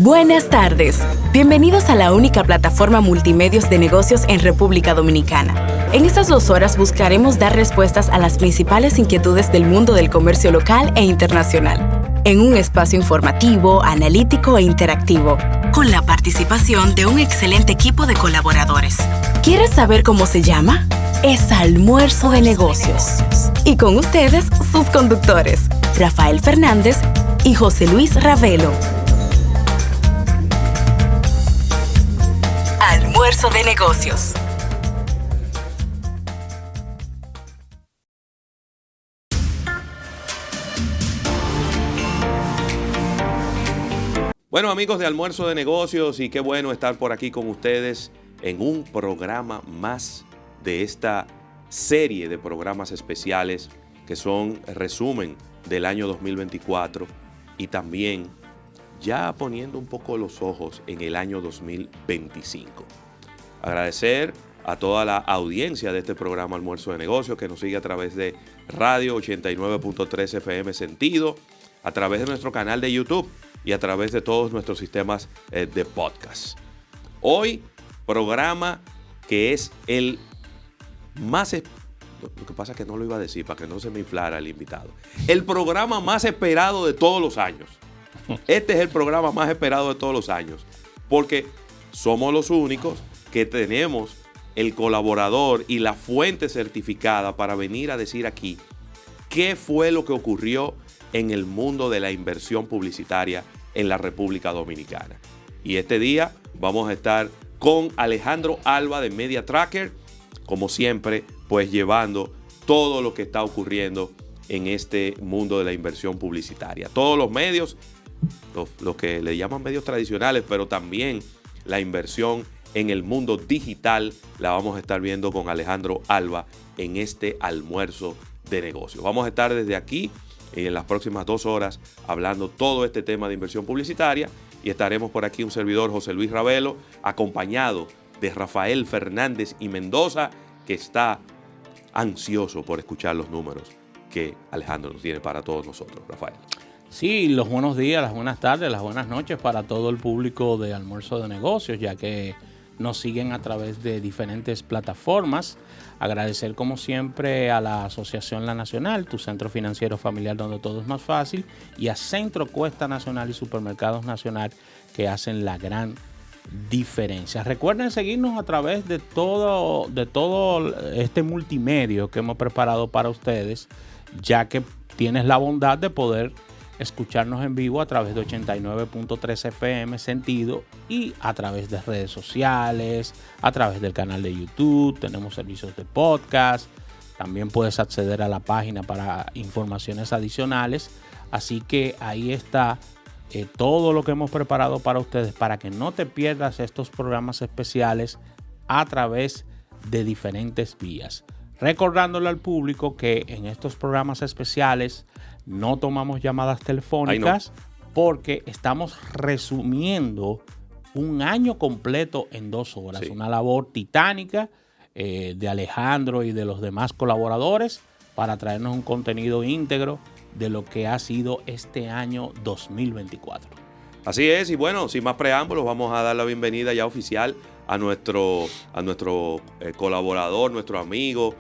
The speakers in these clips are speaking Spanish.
Buenas tardes. Bienvenidos a la única plataforma multimedios de negocios en República Dominicana. En estas 2 horas buscaremos dar respuestas a las principales inquietudes del mundo del comercio local e internacional, en un espacio informativo, analítico e interactivo, con la participación de un excelente equipo de colaboradores. ¿Quieres saber cómo se llama? Es Almuerzo de Negocios. Y con ustedes, sus conductores, Rafael Fernández y José Luis Ravelo. Almuerzo de Negocios. Bueno, amigos de Almuerzo de Negocios, y qué bueno estar por aquí con ustedes en un programa más de esta serie de programas especiales que son resumen del año 2024 y también ya poniendo un poco los ojos en el año 2025. Agradecer a toda la audiencia de este programa Almuerzo de Negocios que nos sigue a través de Radio 89.3 FM Sentido, a través de nuestro canal de YouTube y a través de todos nuestros sistemas de podcast. Hoy, programa que es el más... Lo que pasa es que no lo iba a decir para que no se me inflara el invitado. El programa más esperado de todos los años. Este es el programa más esperado de todos los años, porque somos los únicos que tenemos el colaborador y la fuente certificada para venir a decir aquí qué fue lo que ocurrió en el mundo de la inversión publicitaria en la República Dominicana. Y este día vamos a estar con Alejandro Alba de Media Tracker, como siempre, pues llevando todo lo que está ocurriendo en este mundo de la inversión publicitaria. Todos los medios, los que le llaman medios tradicionales, pero también la inversión en el mundo digital, la vamos a estar viendo con Alejandro Alba en este Almuerzo de Negocios. Vamos a estar desde aquí en las próximas 2 horas hablando todo este tema de inversión publicitaria y estaremos por aquí un servidor, José Luis Ravelo, acompañado de Rafael Fernández y Mendoza, que está ansioso por escuchar los números que Alejandro nos tiene para todos nosotros. Rafael. Sí, los buenos días, las buenas tardes, las buenas noches para todo el público de Almuerzo de Negocios, ya que nos siguen a través de diferentes plataformas. Agradecer como siempre a la Asociación La Nacional, tu centro financiero familiar donde todo es más fácil, y a Centro Cuesta Nacional y Supermercados Nacional, que hacen la gran diferencia. Recuerden seguirnos a través de todo este multimedio que hemos preparado para ustedes, ya que tienes la bondad de poder escucharnos en vivo a través de 89.3 FM Sentido y a través de redes sociales, a través del canal de YouTube. Tenemos servicios de podcast. También puedes acceder a la página para informaciones adicionales. Así que ahí está todo lo que hemos preparado para ustedes, para que no te pierdas estos programas especiales a través de diferentes vías. Recordándole al público que en estos programas especiales no tomamos llamadas telefónicas, porque estamos resumiendo un año completo en 2 horas. Sí. Una labor titánica de Alejandro y de los demás colaboradores para traernos un contenido íntegro de lo que ha sido este año 2024. Así es, y bueno, sin más preámbulos, vamos a dar la bienvenida ya oficial a nuestro colaborador, nuestro amigo,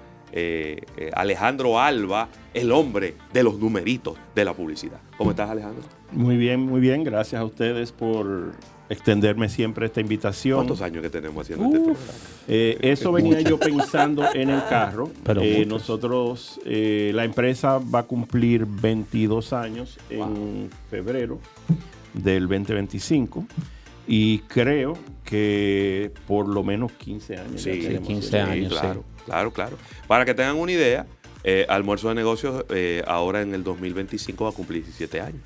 Alejandro Alba, el hombre de los numeritos de la publicidad. ¿Cómo estás, Alejandro? Muy bien. Gracias a ustedes por extenderme siempre esta invitación. ¿Cuántos años que tenemos haciendo este programa? Eso venía yo pensando en el carro. Pero nosotros, la empresa va a cumplir 22 años en febrero del 2025. Y creo que por lo menos 15 años. Sí, 15 años. Claro. Para que tengan una idea, Almuerzo de Negocios ahora en el 2025 va a cumplir 17 años.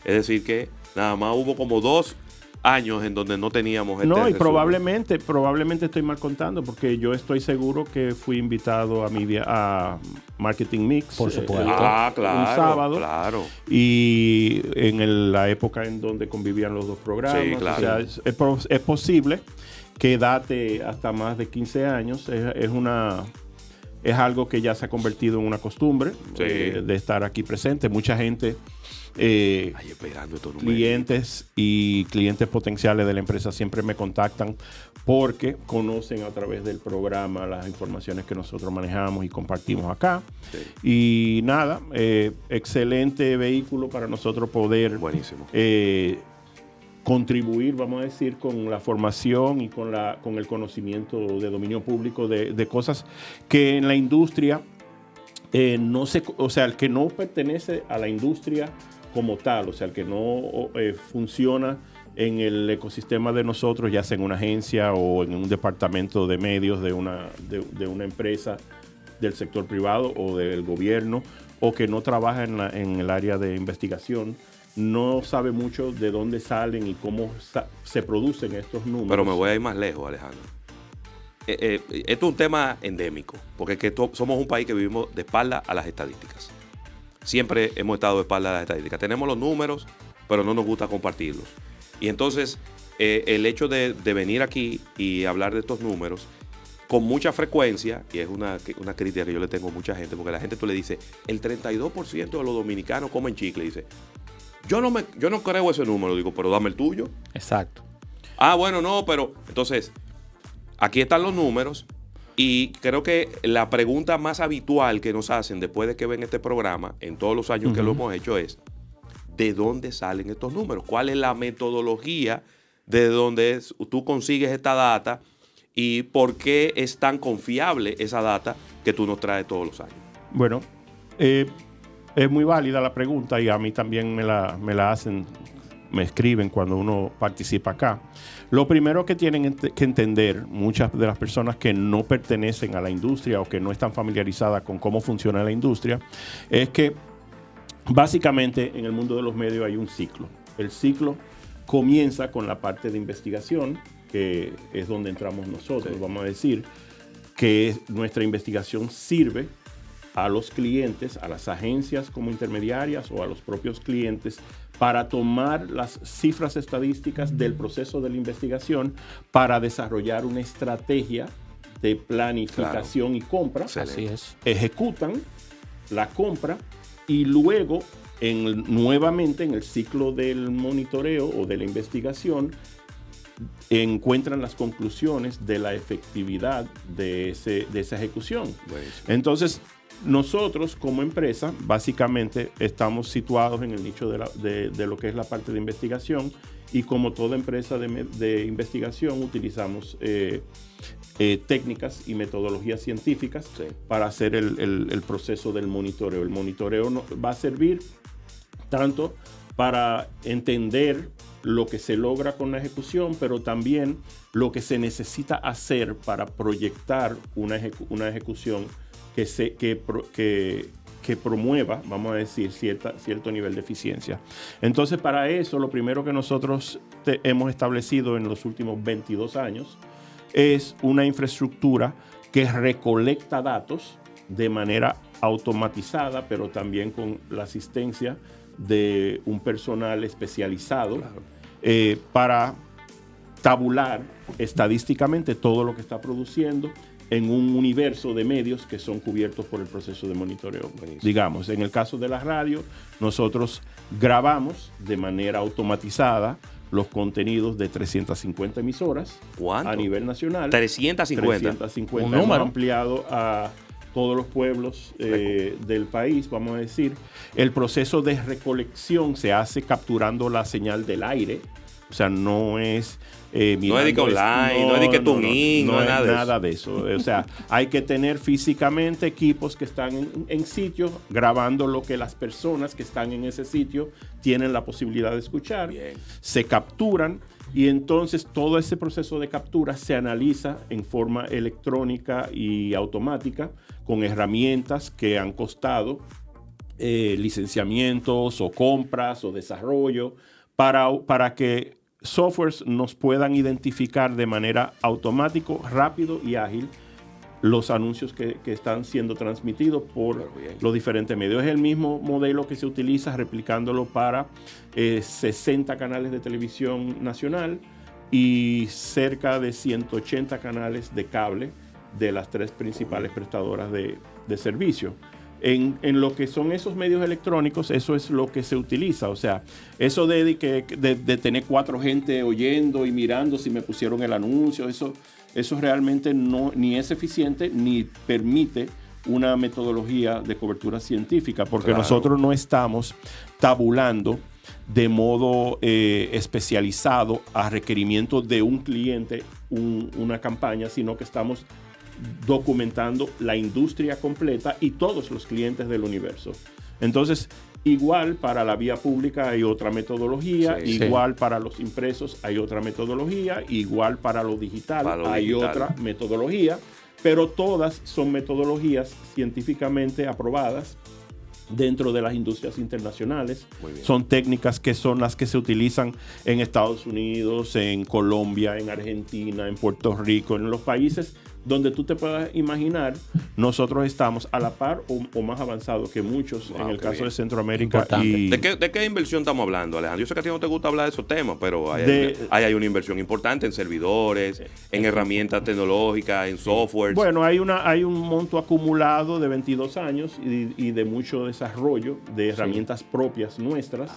Es decir que nada más hubo como 2 años en donde no teníamos este No, y probablemente estoy mal contando, porque yo estoy seguro que fui invitado a Marketing Mix. Por supuesto. Claro. Un sábado. Claro. Y en la época en donde convivían los 2 programas. Sí, claro. O sea, es posible que date hasta más de 15 años. Es una es algo que ya se ha convertido en una costumbre de estar aquí presente. Mucha gente, clientes y clientes potenciales de la empresa siempre me contactan porque conocen a través del programa las informaciones que nosotros manejamos y compartimos acá. Sí. Y nada, excelente vehículo para nosotros poder contribuir, vamos a decir, con la formación y con el conocimiento de dominio público de cosas que en la industria o sea, el que no pertenece a la industria como tal, o sea, el que no funciona en el ecosistema de nosotros, ya sea en una agencia o en un departamento de medios de una empresa del sector privado o del gobierno, o que no trabaja en el área de investigación, no sabe mucho de dónde salen y cómo se producen estos números. Pero me voy a ir más lejos, Alejandro. Esto es un tema endémico, porque es que somos un país que vivimos de espalda a las estadísticas. Siempre hemos estado de espalda a las estadísticas. Tenemos los números, pero no nos gusta compartirlos. Y entonces, el hecho de venir aquí y hablar de estos números con mucha frecuencia, y es una crítica que yo le tengo a mucha gente, porque la gente tú le dices, el 32% de los dominicanos comen chicle, y dice, yo no creo ese número. Digo, pero dame el tuyo. Exacto. Ah, bueno, no, pero entonces, aquí están los números, y creo que la pregunta más habitual que nos hacen después de que ven este programa, en todos los años que lo hemos hecho, es, ¿de dónde salen estos números? ¿Cuál es la metodología de donde tú consigues esta data y por qué es tan confiable esa data que tú nos traes todos los años? Bueno, es muy válida la pregunta y a mí también me la hacen, me escriben cuando uno participa acá. Lo primero que tienen que entender muchas de las personas que no pertenecen a la industria o que no están familiarizadas con cómo funciona la industria es que básicamente en el mundo de los medios hay un ciclo. El ciclo comienza con la parte de investigación, que es donde entramos nosotros. Vamos a decir que nuestra investigación sirve a los clientes, a las agencias como intermediarias o a los propios clientes para tomar las cifras estadísticas del proceso de la investigación para desarrollar una estrategia de planificación y compra. Así es. Ejecutan la compra y luego nuevamente en el ciclo del monitoreo o de la investigación encuentran las conclusiones de la efectividad de esa ejecución. Entonces, nosotros como empresa básicamente estamos situados en el nicho de lo que es la parte de investigación, y como toda empresa de investigación utilizamos técnicas y metodologías científicas para hacer el proceso del monitoreo. El monitoreo va a servir tanto para entender lo que se logra con la ejecución, pero también lo que se necesita hacer para proyectar una ejecución que promueva, vamos a decir, cierto nivel de eficiencia. Entonces, para eso, lo primero que nosotros hemos establecido en los últimos 22 años es una infraestructura que recolecta datos de manera automatizada, pero también con la asistencia de un personal especializado para tabular estadísticamente todo lo que está produciendo en un universo de medios que son cubiertos por el proceso de monitoreo. Buenísimo. Digamos, en el caso de la radio, nosotros grabamos de manera automatizada los contenidos de 350 emisoras. ¿Cuánto? A nivel nacional. 350. Un número. Hemos ampliado a todos los pueblos del país, vamos a decir. El proceso de recolección se hace capturando la señal del aire. O sea, no es... no es de que online, no es de que tuning, no es nada de eso. O sea, hay que tener físicamente equipos que están en sitio grabando lo que las personas que están en ese sitio tienen la posibilidad de escuchar. Bien. Se capturan y entonces todo ese proceso de captura se analiza en forma electrónica y automática con herramientas que han costado licenciamientos o compras o desarrollo para que softwares nos puedan identificar de manera automática, rápido y ágil los anuncios que están siendo transmitidos por los diferentes medios. Es el mismo modelo que se utiliza replicándolo para 60 canales de televisión nacional y cerca de 180 canales de cable de las 3 principales prestadoras de servicio. En lo que son esos medios electrónicos, eso es lo que se utiliza. O sea, eso de tener 4 gente oyendo y mirando si me pusieron el anuncio, eso realmente no, ni es eficiente ni permite una metodología de cobertura científica, porque nosotros no estamos tabulando de modo especializado a requerimiento de un cliente una campaña, sino que estamos documentando la industria completa y todos los clientes del universo. Entonces, igual para la vía pública hay otra metodología, igual para los impresos hay otra metodología, igual para lo digital hay otra metodología, pero todas son metodologías científicamente aprobadas dentro de las industrias internacionales. Son técnicas que son las que se utilizan en Estados Unidos, en Colombia, en Argentina, en Puerto Rico, en los países donde tú te puedas imaginar. Nosotros estamos a la par o más avanzados que muchos en el caso de Centroamérica. ¿De qué inversión estamos hablando, Alejandro? Yo sé que a ti no te gusta hablar de esos temas, pero hay una inversión importante en servidores, en herramientas tecnológicas, en software. Bueno, hay un monto acumulado de 22 años y de mucho desarrollo de herramientas propias nuestras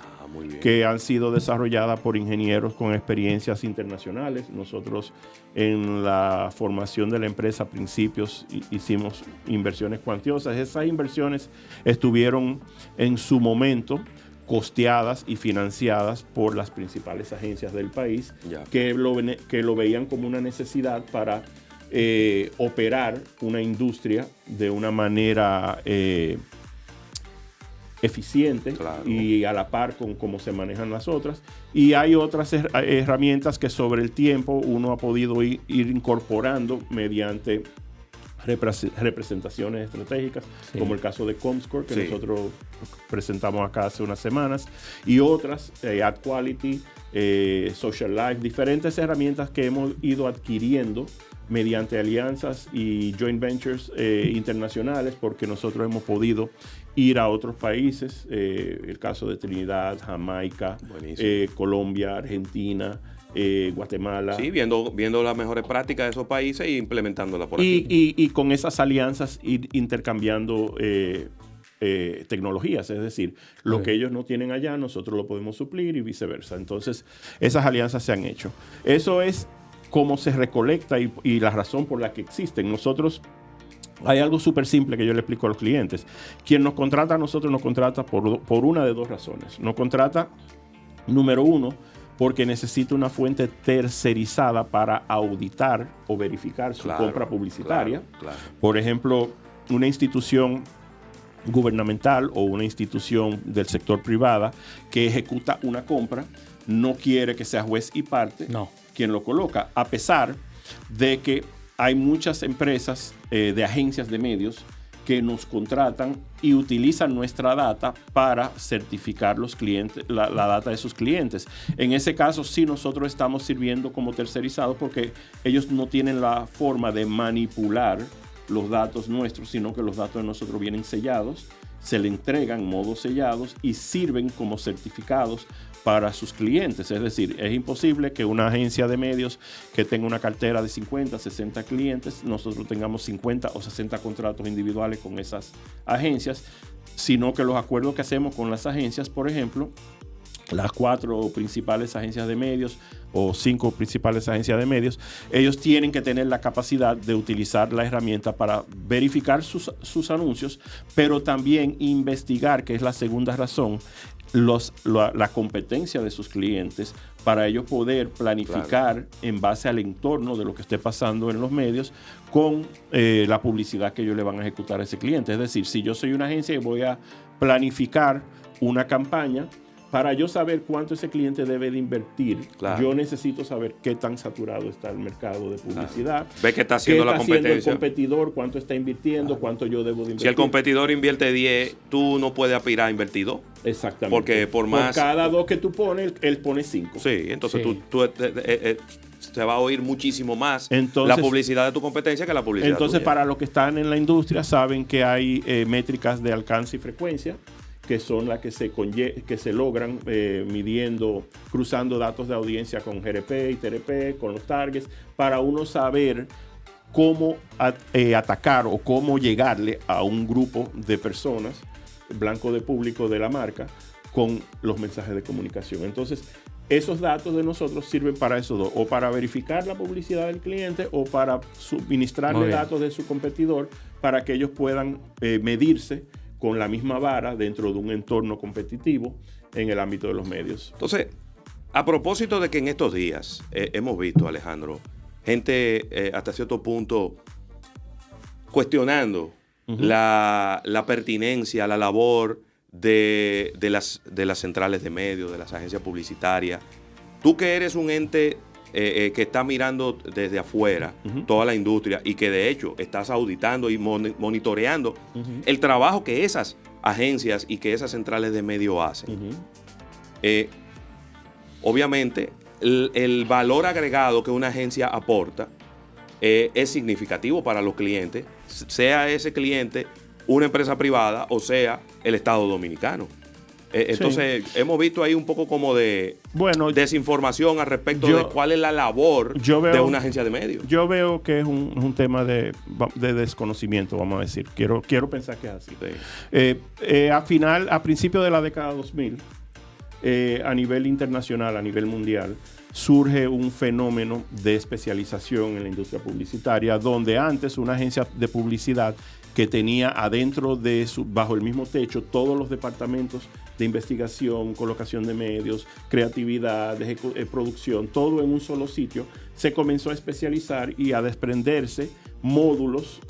que han sido desarrolladas por ingenieros con experiencias internacionales. Nosotros en la formación de la empresa a principios hicimos inversiones cuantiosas. Esas inversiones estuvieron en su momento costeadas y financiadas por las principales agencias del país que lo veían como una necesidad para operar una industria de una manera eficiente y a la par con cómo se manejan las otras. Y hay otras herramientas que sobre el tiempo uno ha podido ir incorporando mediante representaciones estratégicas, como el caso de Comscore, que nosotros presentamos acá hace unas semanas, y otras, AdQuality, Social Life, diferentes herramientas que hemos ido adquiriendo mediante alianzas y joint ventures internacionales, porque nosotros hemos podido ir a otros países, el caso de Trinidad, Jamaica, Colombia, Argentina, Guatemala. Sí, viendo las mejores prácticas de esos países e implementándolas por aquí. Y con esas alianzas ir intercambiando tecnologías, es decir, lo que ellos no tienen allá, nosotros lo podemos suplir y viceversa. Entonces, esas alianzas se han hecho. Eso es cómo se recolecta y la razón por la que existen. Nosotros, hay algo súper simple que yo le explico a los clientes. Quien nos contrata a nosotros nos contrata por una de 2 razones. Nos contrata, número 1, porque necesita una fuente tercerizada para auditar o verificar su compra publicitaria. Por ejemplo, una institución gubernamental o una institución del sector privada que ejecuta una compra no quiere que sea juez y parte quien lo coloca, a pesar de que hay muchas empresas de agencias de medios que nos contratan y utilizan nuestra data para certificar los clientes, la data de sus clientes. En ese caso, sí, nosotros estamos sirviendo como tercerizados porque ellos no tienen la forma de manipular los datos nuestros, sino que los datos de nosotros vienen sellados, se le entregan modos sellados y sirven como certificados para sus clientes. Es decir, es imposible que una agencia de medios que tenga una cartera de 50, 60 clientes, nosotros tengamos 50 o 60 contratos individuales con esas agencias, sino que los acuerdos que hacemos con las agencias, por ejemplo, las 4 principales agencias de medios o 5 principales agencias de medios, ellos tienen que tener la capacidad de utilizar la herramienta para verificar sus anuncios, pero también investigar, que es la segunda razón, la competencia de sus clientes, para ellos poder planificar en base al entorno de lo que esté pasando en los medios con la publicidad que ellos le van a ejecutar a ese cliente. Es decir, si yo soy una agencia y voy a planificar una campaña, para yo saber cuánto ese cliente debe de invertir, yo necesito saber qué tan saturado está el mercado de publicidad. Ve que está haciendo la competencia. Haciendo el competidor, cuánto está invirtiendo, cuánto yo debo de invertir. Si el competidor invierte 10, tú no puedes aspirar a invertir 2. Exactamente. Porque por cada 2 que tú pones, él pone 5. Sí, entonces se va a oír muchísimo más la publicidad de tu competencia que la publicidad tuya. Para los que están en la industria saben que hay métricas de alcance y frecuencia, que son las que se logran cruzando datos de audiencia con GRP y TRP, con los targets, para uno saber cómo atacar o cómo llegarle a un grupo de personas, blanco de público de la marca, con los mensajes de comunicación. Entonces, esos datos de nosotros sirven para eso dos, o para verificar la publicidad del cliente o para suministrarle datos de su competidor para que ellos puedan medirse con la misma vara dentro de un entorno competitivo en el ámbito de los medios. Entonces, a propósito de que en estos días hemos visto, Alejandro, gente hasta cierto punto cuestionando la pertinencia, la labor de las centrales de medios, de las agencias publicitarias. Tú que eres un ente que está mirando desde afuera toda la industria y que de hecho estás auditando y monitoreando el trabajo que esas agencias y que esas centrales de medios hacen. Obviamente, el valor agregado que una agencia aporta es significativo para los clientes, sea ese cliente una empresa privada o sea el Estado Dominicano. Entonces, hemos visto ahí un poco como de desinformación al respecto de cuál es la labor de una agencia de medios. Yo veo que es un tema de desconocimiento, vamos a decir. Quiero pensar que es así. Sí. A principios de la década 2000, a nivel internacional, a nivel mundial, surge un fenómeno de especialización en la industria publicitaria, donde antes una agencia de publicidad que tenía adentro bajo el mismo techo todos los departamentos de investigación, colocación de medios, creatividad, producción, todo en un solo sitio, se comenzó a especializar y a desprenderse módulos,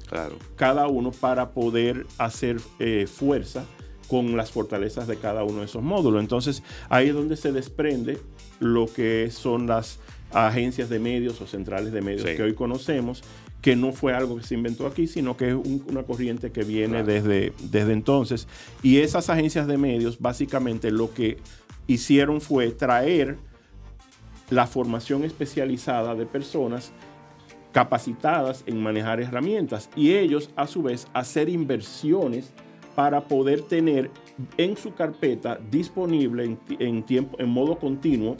cada uno, para poder hacer fuerza con las fortalezas de cada uno de esos módulos. Entonces, ahí es donde se desprende lo que son las agencias de medios o centrales de medios que hoy conocemos, que no fue algo que se inventó aquí, sino que es una corriente que viene desde entonces. Y esas agencias de medios, básicamente, lo que hicieron fue traer la formación especializada de personas capacitadas en manejar herramientas y ellos, a su vez, hacer inversiones para poder tener en su carpeta disponible en modo continuo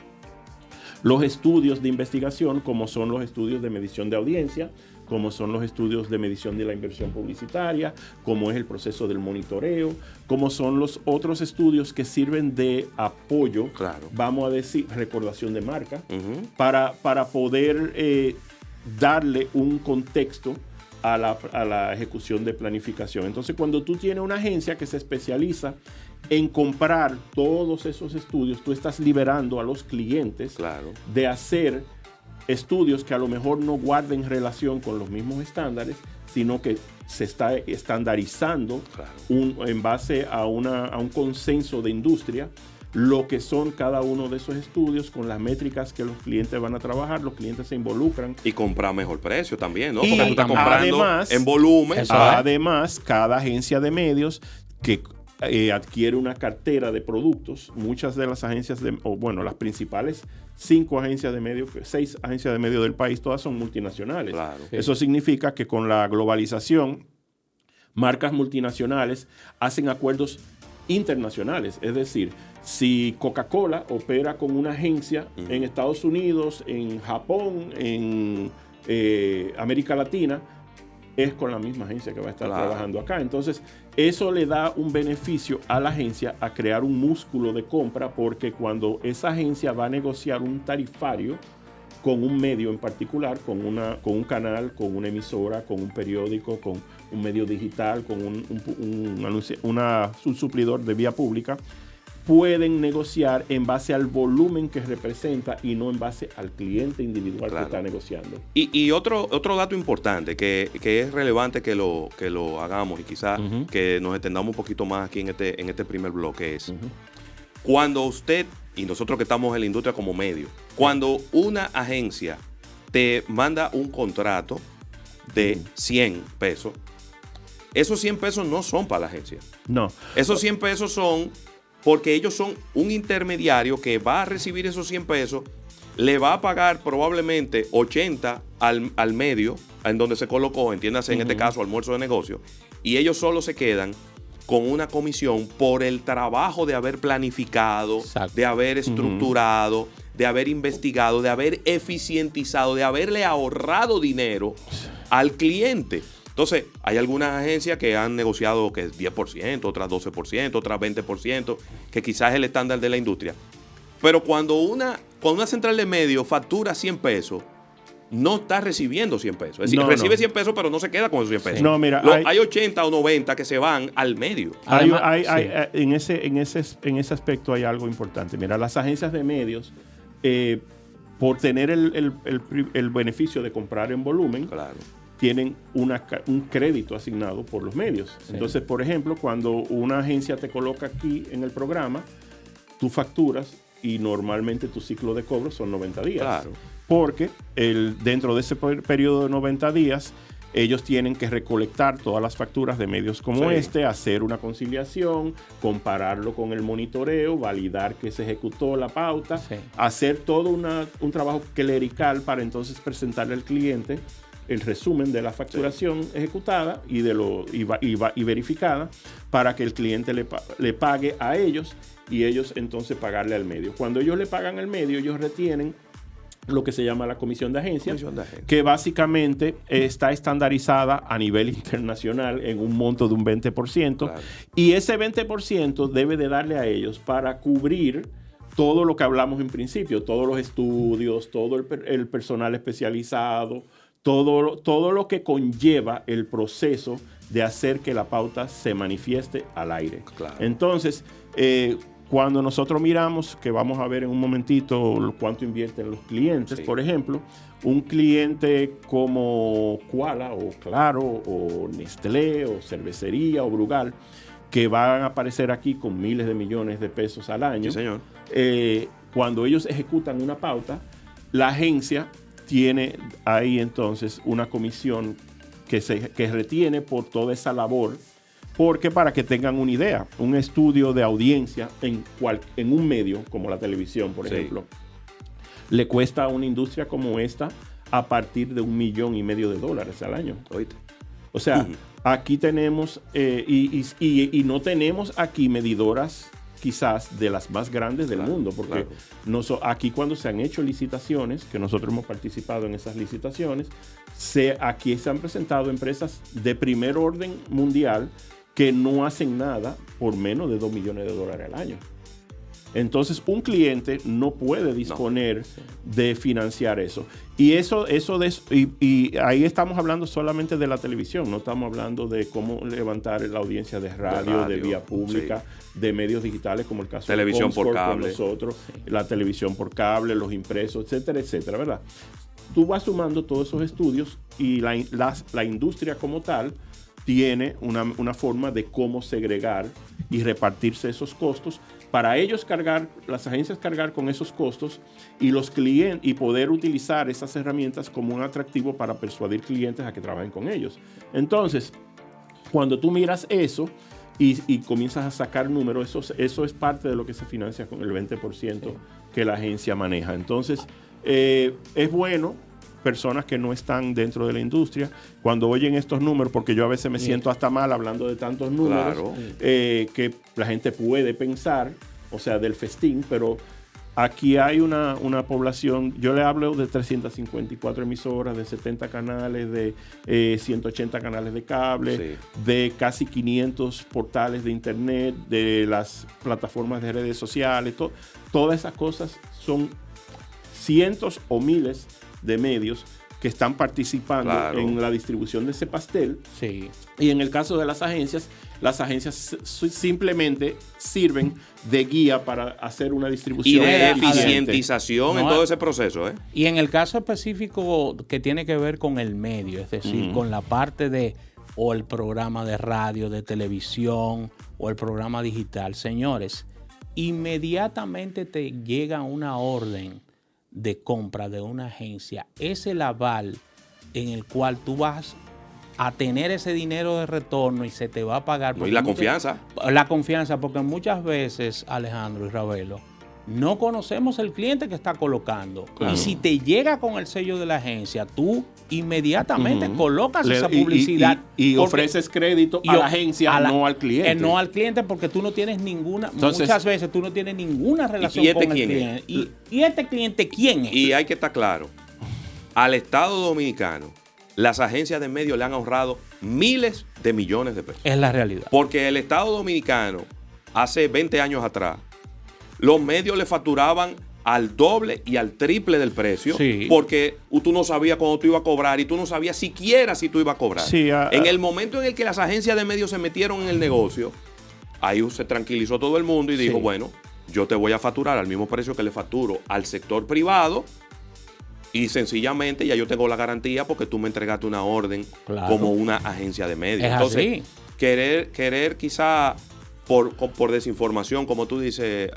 los estudios de investigación, como son los estudios de medición de audiencia, como son los estudios de medición de la inversión publicitaria, como es el proceso del monitoreo, como son los otros estudios que sirven de apoyo, vamos a decir, recordación de marca, para poder darle un contexto a la ejecución de planificación. Entonces, cuando tú tienes una agencia que se especializa en comprar todos esos estudios, tú estás liberando a los clientes de hacer estudios que a lo mejor no guarden relación con los mismos estándares, sino que se está estandarizando en base a un consenso de industria lo que son cada uno de esos estudios con las métricas que los clientes van a trabajar. Los clientes se involucran. Y comprar mejor precio también, ¿no? Porque tú estás comprando en volumen. Además, cada agencia de medios que adquiere una cartera de productos, muchas de las agencias, las principales 6 agencias de medios del país, todas son multinacionales. Eso significa que con la globalización, marcas multinacionales hacen acuerdos internacionales. Es decir, si Coca-Cola opera con una agencia en Estados Unidos, en Japón, en América Latina, es con la misma agencia que va a estar trabajando acá. Entonces, eso le da un beneficio a la agencia a crear un músculo de compra, porque cuando esa agencia va a negociar un tarifario con un medio en particular, con un canal, con una emisora, con un periódico, con un medio digital, con un suplidor de vía pública, pueden negociar en base al volumen que representa y no en base al cliente individual que está negociando. Y otro dato importante que es relevante que lo hagamos y quizás que nos extendamos un poquito más aquí en este primer bloque es cuando usted y nosotros que estamos en la industria como medio, cuando una agencia te manda un contrato de 100 pesos, esos 100 pesos no son para la agencia. No. Esos 100 pesos son porque ellos son un intermediario que va a recibir esos 100 pesos, le va a pagar probablemente 80 al medio, en donde se colocó, entiéndase en este caso, almuerzo de negocio, y ellos solo se quedan con una comisión por el trabajo de haber planificado, de haber estructurado, de haber investigado, de haber eficientizado, de haberle ahorrado dinero al cliente. Entonces, hay algunas agencias que han negociado que es 10%, otras 12%, otras 20%, que quizás es el estándar de la industria. Pero cuando una central de medios factura 100 pesos, no está recibiendo 100 pesos. Es decir, recibe 100 pesos, pero no se queda con esos 100 pesos. No, mira, hay 80 o 90 que se van al medio. En ese aspecto hay algo importante. Mira, las agencias de medios, por tener el beneficio de comprar en volumen, claro, tienen un crédito asignado por los medios. Sí. Entonces, por ejemplo, cuando una agencia te coloca aquí en el programa, tú facturas y normalmente tu ciclo de cobro son 90 días. Claro. Porque dentro de ese periodo de 90 días, ellos tienen que recolectar todas las facturas de medios como hacer una conciliación, compararlo con el monitoreo, validar que se ejecutó la pauta, hacer todo un trabajo clerical para entonces presentarle al cliente el resumen de la facturación ejecutada y verificada para que el cliente le pague a ellos y ellos entonces pagarle al medio. Cuando ellos le pagan al medio, ellos retienen lo que se llama la comisión de agencia, que básicamente está estandarizada a nivel internacional en un monto de un 20%, claro, y ese 20% debe de darle a ellos para cubrir todo lo que hablamos en principio, todos los estudios, todo el personal especializado, todo lo que conlleva el proceso de hacer que la pauta se manifieste al aire. Claro. Entonces, cuando nosotros miramos, que vamos a ver en un momentito cuánto invierten los clientes, por ejemplo, un cliente como Koala o Claro o Nestlé o Cervecería o Brugal, que van a aparecer aquí con miles de millones de pesos al año, sí, señor. Cuando ellos ejecutan una pauta, la agencia tiene ahí entonces una comisión que retiene por toda esa labor. Porque para que tengan una idea, un estudio de audiencia en un medio como la televisión, por ejemplo, le cuesta a una industria como esta a partir de $1,5 millones al año. Oíste. O sea, aquí tenemos, y no tenemos aquí medidoras quizás de las más grandes del mundo, porque aquí cuando se han hecho licitaciones, que nosotros hemos participado en esas licitaciones, aquí se han presentado empresas de primer orden mundial que no hacen nada por menos de $2 millones al año. Entonces, un cliente no puede disponer de financiar eso. Y y ahí estamos hablando solamente de la televisión, no estamos hablando de cómo levantar la audiencia de radio, de vía pública, de medios digitales, como el caso televisión de Comscore, por cable, con nosotros, la televisión por cable, los impresos, etcétera, etcétera, ¿verdad? Tú vas sumando todos esos estudios y la industria como tal tiene una forma de cómo segregar y repartirse esos costos para ellos las agencias cargar con esos costos y los clientes y poder utilizar esas herramientas como un atractivo para persuadir clientes a que trabajen con ellos. Entonces, cuando tú miras eso y comienzas a sacar números, eso es parte de lo que se financia con el 20% que la agencia maneja. Entonces, es bueno personas que no están dentro de la industria, cuando oyen estos números, porque yo a veces me siento hasta mal hablando de tantos números, que la gente puede pensar, o sea, del festín, pero aquí hay una población, yo le hablo de 354 emisoras, de 70 canales, de 180 canales de cable, de casi 500 portales de internet, de las plataformas de redes sociales, todas esas cosas son cientos o miles de medios que están participando en la distribución de ese pastel. Sí. Y en el caso de las agencias simplemente sirven de guía para hacer una distribución. Y de eficientización en todo ese proceso. Y en el caso específico que tiene que ver con el medio, es decir, con la parte de o el programa de radio, de televisión o el programa digital. Señores, inmediatamente te llega una orden de compra de una agencia, es el aval en el cual tú vas a tener ese dinero de retorno y se te va a pagar. Y la confianza. La confianza, porque muchas veces, Alejandro y Ravelo, no conocemos el cliente que está colocando. Claro. Y si te llega con el sello de la agencia, tú inmediatamente colocas esa publicidad. Y ofreces crédito a la agencia, no al cliente. No al cliente, porque tú no tienes ninguna, muchas veces tú no tienes ninguna relación con el cliente. ¿Y este cliente quién es? Y hay que estar claro, al Estado Dominicano las agencias de medios le han ahorrado miles de millones de pesos. Es la realidad. Porque el Estado Dominicano, hace 20 años atrás, los medios le facturaban al doble y al triple del precio, sí, porque tú no sabías cuándo tú ibas a cobrar y tú no sabías siquiera si tú ibas a cobrar. Sí, en el momento en el que las agencias de medios se metieron en el negocio, ahí se tranquilizó todo el mundo y dijo, bueno, yo te voy a facturar al mismo precio que le facturo al sector privado y sencillamente ya yo tengo la garantía porque tú me entregaste una orden como una agencia de medios. Es entonces, así. Querer quizá por desinformación, como tú dices,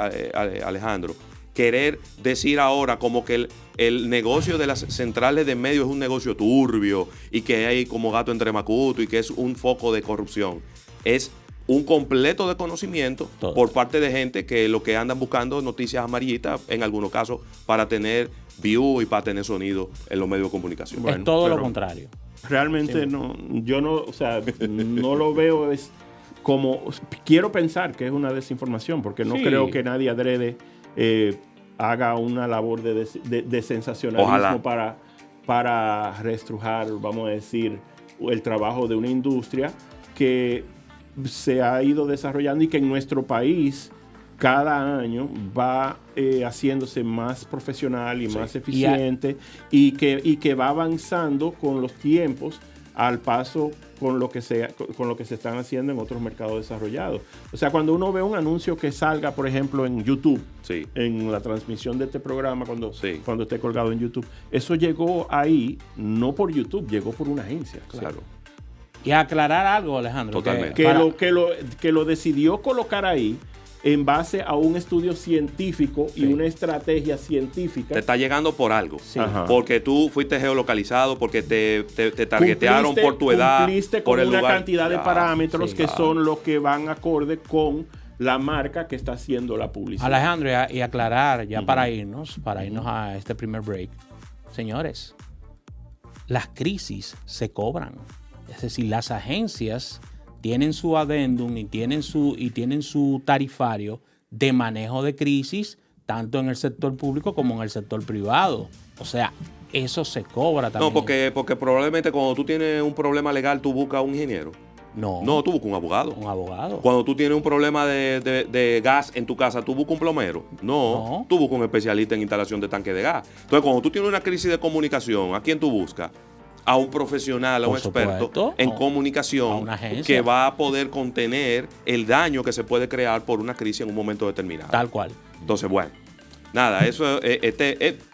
Alejandro, querer decir ahora como que el negocio de las centrales de medios es un negocio turbio y que hay como gato entre macuto y que es un foco de corrupción. Es un completo desconocimiento por parte de gente que lo que andan buscando noticias amarillitas, en algunos casos, para tener view y para tener sonido en los medios de comunicación. Bueno, es todo lo contrario. Realmente no, yo no, o sea, no lo veo como, quiero pensar que es una desinformación, porque no creo que nadie adrede haga una labor de sensacionalismo para reestrujar, vamos a decir, el trabajo de una industria que se ha ido desarrollando y que en nuestro país cada año va haciéndose más profesional y más eficiente y que va avanzando con los tiempos al paso con lo que se están haciendo en otros mercados desarrollados. O sea, cuando uno ve un anuncio que salga, por ejemplo, en YouTube, en la transmisión de este programa, cuando esté colgado en YouTube, eso llegó ahí no por YouTube, llegó por una agencia. Claro. Y aclarar algo, Alejandro. Totalmente. Que lo decidió colocar ahí en base a un estudio científico y una estrategia científica. Te está llegando por algo. Sí. Porque tú fuiste geolocalizado, porque te targetearon por tu edad. Cumpliste con una cantidad de parámetros que son los que van acorde con la marca que está haciendo la publicidad. Alejandro, y aclarar ya para irnos a este primer break. Señores, las crisis se cobran. Es decir, las agencias tienen su adendum y tienen su tarifario de manejo de crisis, tanto en el sector público como en el sector privado. O sea, eso se cobra también. No, porque probablemente cuando tú tienes un problema legal, tú buscas un ingeniero. No, tú buscas un abogado. Un abogado. Cuando tú tienes un problema de gas en tu casa, ¿tú buscas un plomero? No, tú buscas un especialista en instalación de tanque de gas. Entonces, cuando tú tienes una crisis de comunicación, ¿a quién tú buscas? A un profesional, a un experto en comunicación que va a poder contener el daño que se puede crear por una crisis en un momento determinado. Tal cual. Entonces, bueno, nada, eso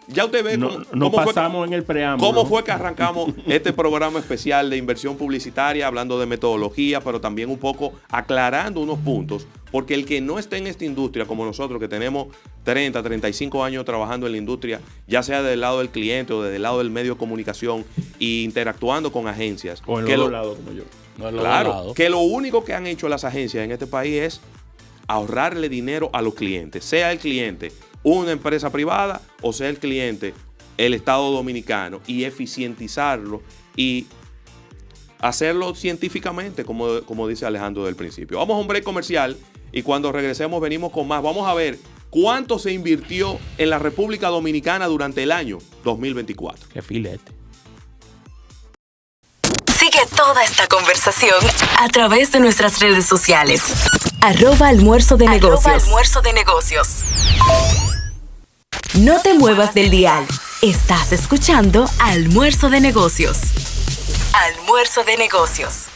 ya usted ve cómo pasamos en el preámbulo. ¿Cómo fue que arrancamos este programa especial de inversión publicitaria, hablando de metodología, pero también un poco aclarando unos puntos? Porque el que no esté en esta industria, como nosotros, que tenemos 30, 35 años trabajando en la industria, ya sea del lado del cliente o del lado del medio de comunicación e interactuando con agencias. O en los lados como yo. Claro, que lo único que han hecho las agencias en este país es ahorrarle dinero a los clientes, sea el cliente una empresa privada o sea el cliente el Estado Dominicano, y eficientizarlo y hacerlo científicamente, como dice Alejandro del principio. Vamos a un break comercial y cuando regresemos venimos con más. Vamos a ver cuánto se invirtió en la República Dominicana durante el año 2024. ¡Qué filete! Sigue toda esta conversación a través de nuestras redes sociales. @almuerzo de negocios. No te muevas del dial. Estás escuchando Almuerzo de Negocios. Almuerzo de Negocios.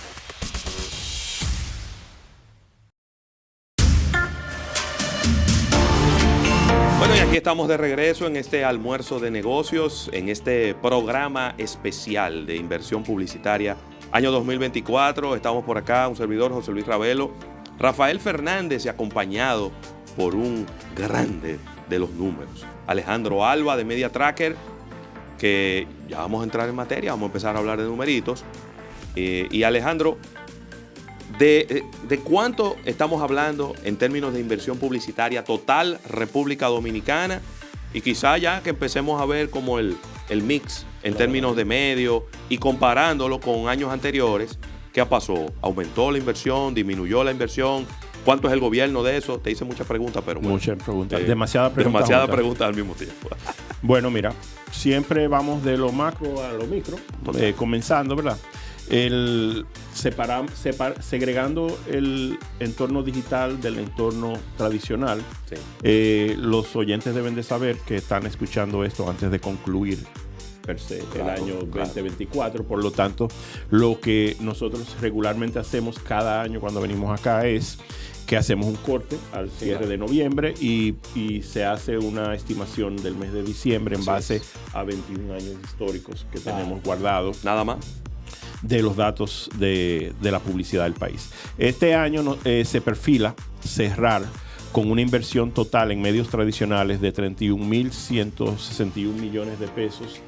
Bueno, y aquí estamos de regreso en este Almuerzo de Negocios, en este programa especial de inversión publicitaria, año 2024. Estamos por acá, un servidor, José Luis Ravelo, Rafael Fernández, y acompañado por un grande de los números, Alejandro Alba de Media Tracker, que ya vamos a entrar en materia, vamos a empezar a hablar de numeritos. Y Alejandro, ¿de cuánto estamos hablando en términos de inversión publicitaria total República Dominicana? Y quizá ya que empecemos a ver como el mix en términos de medio y comparándolo con años anteriores, ¿qué pasó? ¿Aumentó la inversión? ¿Disminuyó la inversión? ¿Cuánto es el gobierno de eso? Te hice muchas preguntas, pero bueno. Muchas preguntas. Demasiadas preguntas al mismo tiempo. Bueno, mira, siempre vamos de lo macro a lo micro, comenzando, ¿verdad? Segregando el entorno digital del entorno tradicional. Sí. Los oyentes deben de saber que están escuchando esto antes de concluir per se el año 2024. Por lo tanto, lo que nosotros regularmente hacemos cada año cuando venimos acá es que hacemos un corte al cierre de noviembre y se hace una estimación del mes de diciembre en base a 21 años históricos que tenemos guardados. Nada más. De los datos de la publicidad del país. Este año se perfila cerrar con una inversión total en medios tradicionales de 31.161 millones de pesos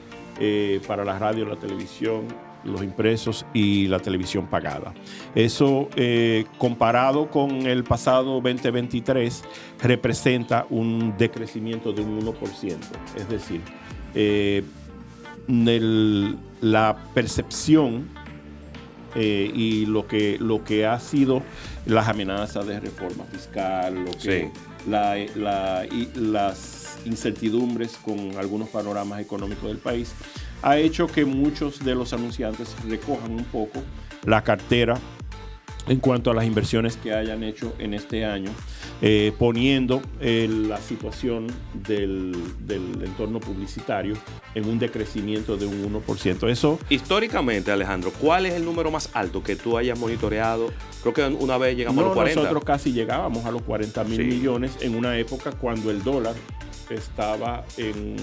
para la radio, la televisión, los impresos y la televisión pagada. Eso, comparado con el pasado 2023, representa un decrecimiento de un 1%. Es decir, la percepción y lo que ha sido las amenazas de reforma fiscal, las incertidumbres con algunos panoramas económicos del país, ha hecho que muchos de los anunciantes recojan un poco la cartera en cuanto a las inversiones que hayan hecho en este año, poniendo la situación del entorno publicitario en un decrecimiento de un 1%. Eso, históricamente, Alejandro, ¿cuál es el número más alto que tú hayas monitoreado? Creo que una vez llegamos a los 40. Nosotros casi llegábamos a los 40 mil millones en una época cuando el dólar estaba en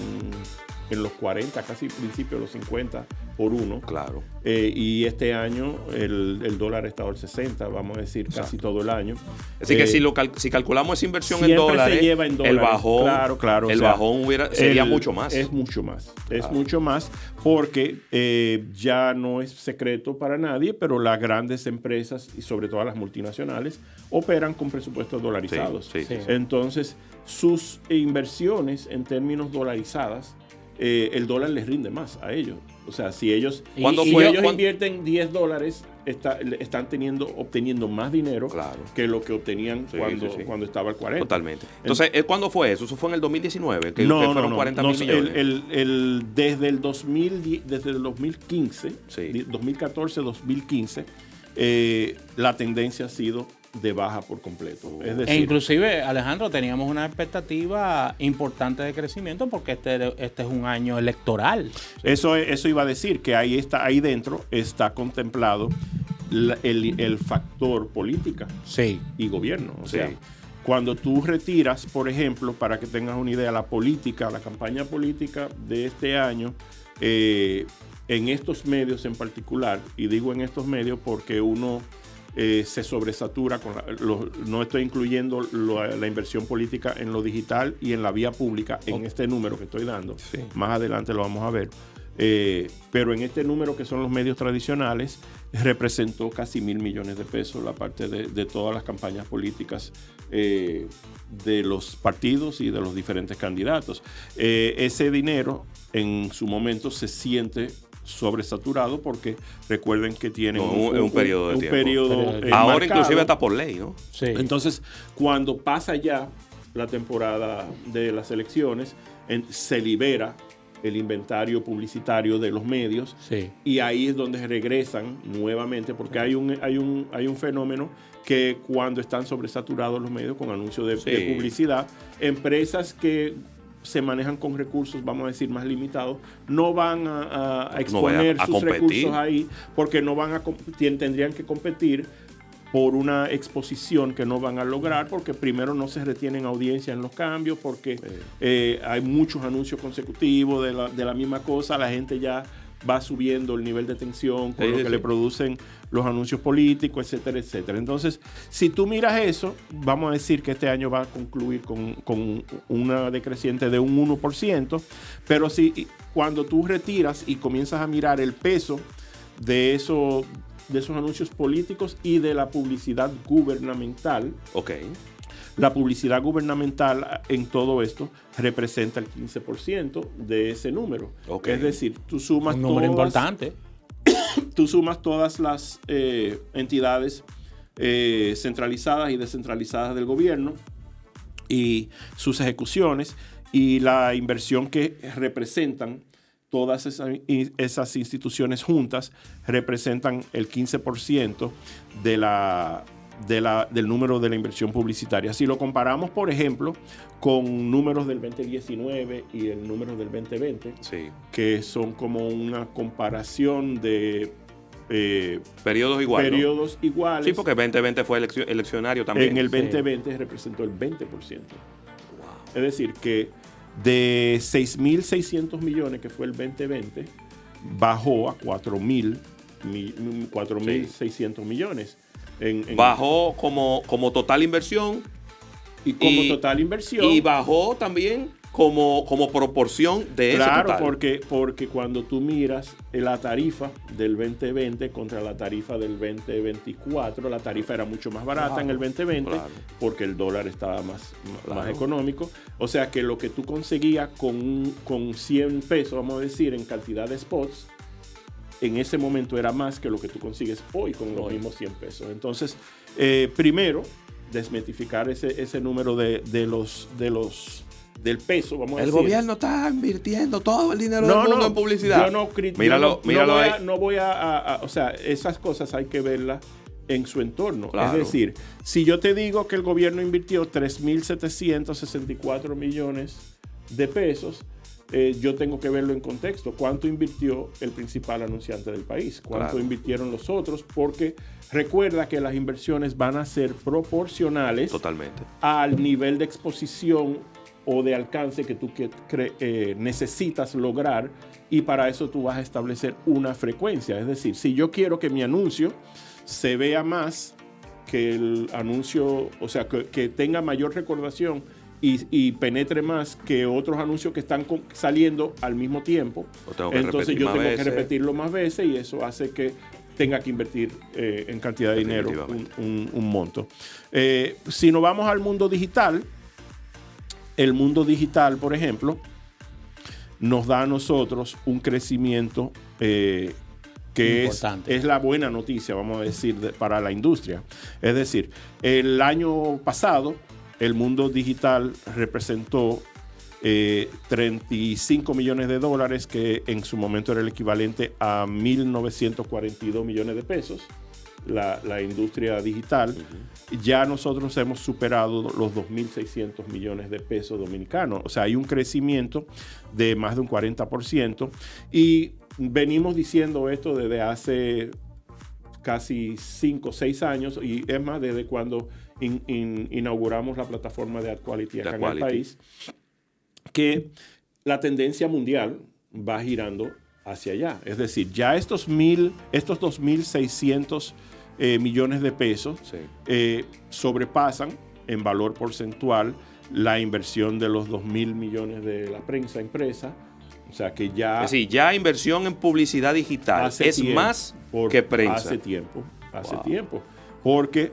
los 40, casi principio de los 50 por uno. Claro. Y este año el dólar ha estado al 60, vamos a decir, casi todo el año. Así que si calculamos esa inversión en dólares, se lleva en dólares, el bajón, claro, el bajón sería mucho más. Es mucho más. Es mucho más porque ya no es secreto para nadie, pero las grandes empresas y sobre todo las multinacionales operan con presupuestos dolarizados. Sí. Entonces, sus inversiones en términos dolarizadas, el dólar les rinde más a ellos. O sea, si ellos invierten $10, están obteniendo más dinero que lo que obtenían cuando estaba el 40. Totalmente. Entonces, ¿cuándo fue eso? ¿Eso fue en el 2019? Que fueron 40 mil millones. Desde el 2015, 2014-2015, la tendencia ha sido de baja por completo. Es decir, inclusive, Alejandro, teníamos una expectativa importante de crecimiento porque este es un año electoral. Eso iba a decir, que ahí dentro está contemplado el factor política y gobierno. O sea, cuando tú retiras, por ejemplo, para que tengas una idea, la campaña política de este año, en estos medios en particular, y digo en estos medios porque uno se sobresatura no estoy incluyendo la inversión política en lo digital y en la vía pública en este número que estoy dando. Más adelante lo vamos a ver. Pero en este número que son los medios tradicionales representó casi 1.000 millones de pesos la parte de todas las campañas políticas de los partidos y de los diferentes candidatos. Ese dinero en su momento se siente sobresaturado porque recuerden que tienen un periodo de tiempo. Ahora marcado. Inclusive está por ley, ¿no? Sí. Entonces, cuando pasa ya la temporada de las elecciones, se libera el inventario publicitario de los medios y ahí es donde regresan nuevamente porque hay un fenómeno que cuando están sobresaturados los medios con anuncios de publicidad, empresas que se manejan con recursos, vamos a decir, más limitados, no van a exponer sus recursos ahí porque tendrían que competir por una exposición que no van a lograr porque primero no se retienen audiencia en los cambios, porque hay muchos anuncios consecutivos de la misma cosa, la gente ya va subiendo el nivel de tensión con lo que le producen los anuncios políticos, etcétera, etcétera. Entonces, si tú miras eso, vamos a decir que este año va a concluir con una decreciente de un 1%, pero cuando tú retiras y comienzas a mirar el peso de esos anuncios políticos y de la publicidad gubernamental, la publicidad gubernamental en todo esto representa el 15% de ese número. Es decir, tú sumas un número importante. Tú sumas todas las entidades centralizadas y descentralizadas del gobierno y sus ejecuciones y la inversión que representan todas esas instituciones juntas representan el 15% del número de la inversión publicitaria. Si lo comparamos, por ejemplo, con números del 2019 y el número del 2020, sí, que son como una comparación de periodos iguales. Periodos iguales. Sí, porque 2020 fue eleccionario también. En el 2020 representó el 20%. Wow. Es decir, que de 6.600 millones, que fue el 2020, bajó a 4.600 millones. Bajó como total inversión. Total inversión. Y bajó también como proporción de ese total. Claro, porque cuando tú miras la tarifa del 2020 contra la tarifa del 2024, la tarifa era mucho más barata en el 2020 porque el dólar estaba más económico. O sea que lo que tú conseguías con 100 pesos, vamos a decir, en cantidad de spots, en ese momento era más que lo que tú consigues hoy con los mismos 100 pesos. Entonces, primero, desmitificar ese número del peso, vamos a decir. El gobierno está invirtiendo todo el dinero del mundo en publicidad. Yo no voy a o sea, esas cosas hay que verlas en su entorno. Claro. Es decir, si yo te digo que el gobierno invirtió 3.764 millones de pesos, yo tengo que verlo en contexto. ¿Cuánto invirtió el principal anunciante del país? ¿Cuánto invirtieron los otros? Porque recuerda que las inversiones van a ser proporcionales al nivel de exposición o de alcance que tú necesitas lograr, y para eso tú vas a establecer una frecuencia. Es decir, si yo quiero que mi anuncio se vea más que el anuncio, o sea, que tenga mayor recordación y penetre más que otros anuncios que están saliendo al mismo tiempo, entonces yo tengo que repetirlo más veces, y eso hace que tenga que invertir en cantidad de dinero un monto. Si nos vamos al mundo digital, el mundo digital, por ejemplo, nos da a nosotros un crecimiento que es la buena noticia, vamos a decir, para la industria. Es decir, el año pasado el mundo digital representó 35 millones de dólares, que en su momento era el equivalente a 1.942 millones de pesos. La industria digital. Ya nosotros hemos superado los 2.600 millones de pesos dominicanos. O sea, hay un crecimiento de más de un 40%. Y venimos diciendo esto desde hace casi 5 o 6 años, y es más, desde cuando inauguramos la plataforma de AdQuality acá en el país, que la tendencia mundial va girando hacia allá. Es decir, ya estos 2.600 millones de pesos sobrepasan en valor porcentual la inversión de los 2.000 millones de la prensa impresa. O sea que ya... Es decir, ya inversión en publicidad digital es más que prensa. Hace tiempo. Porque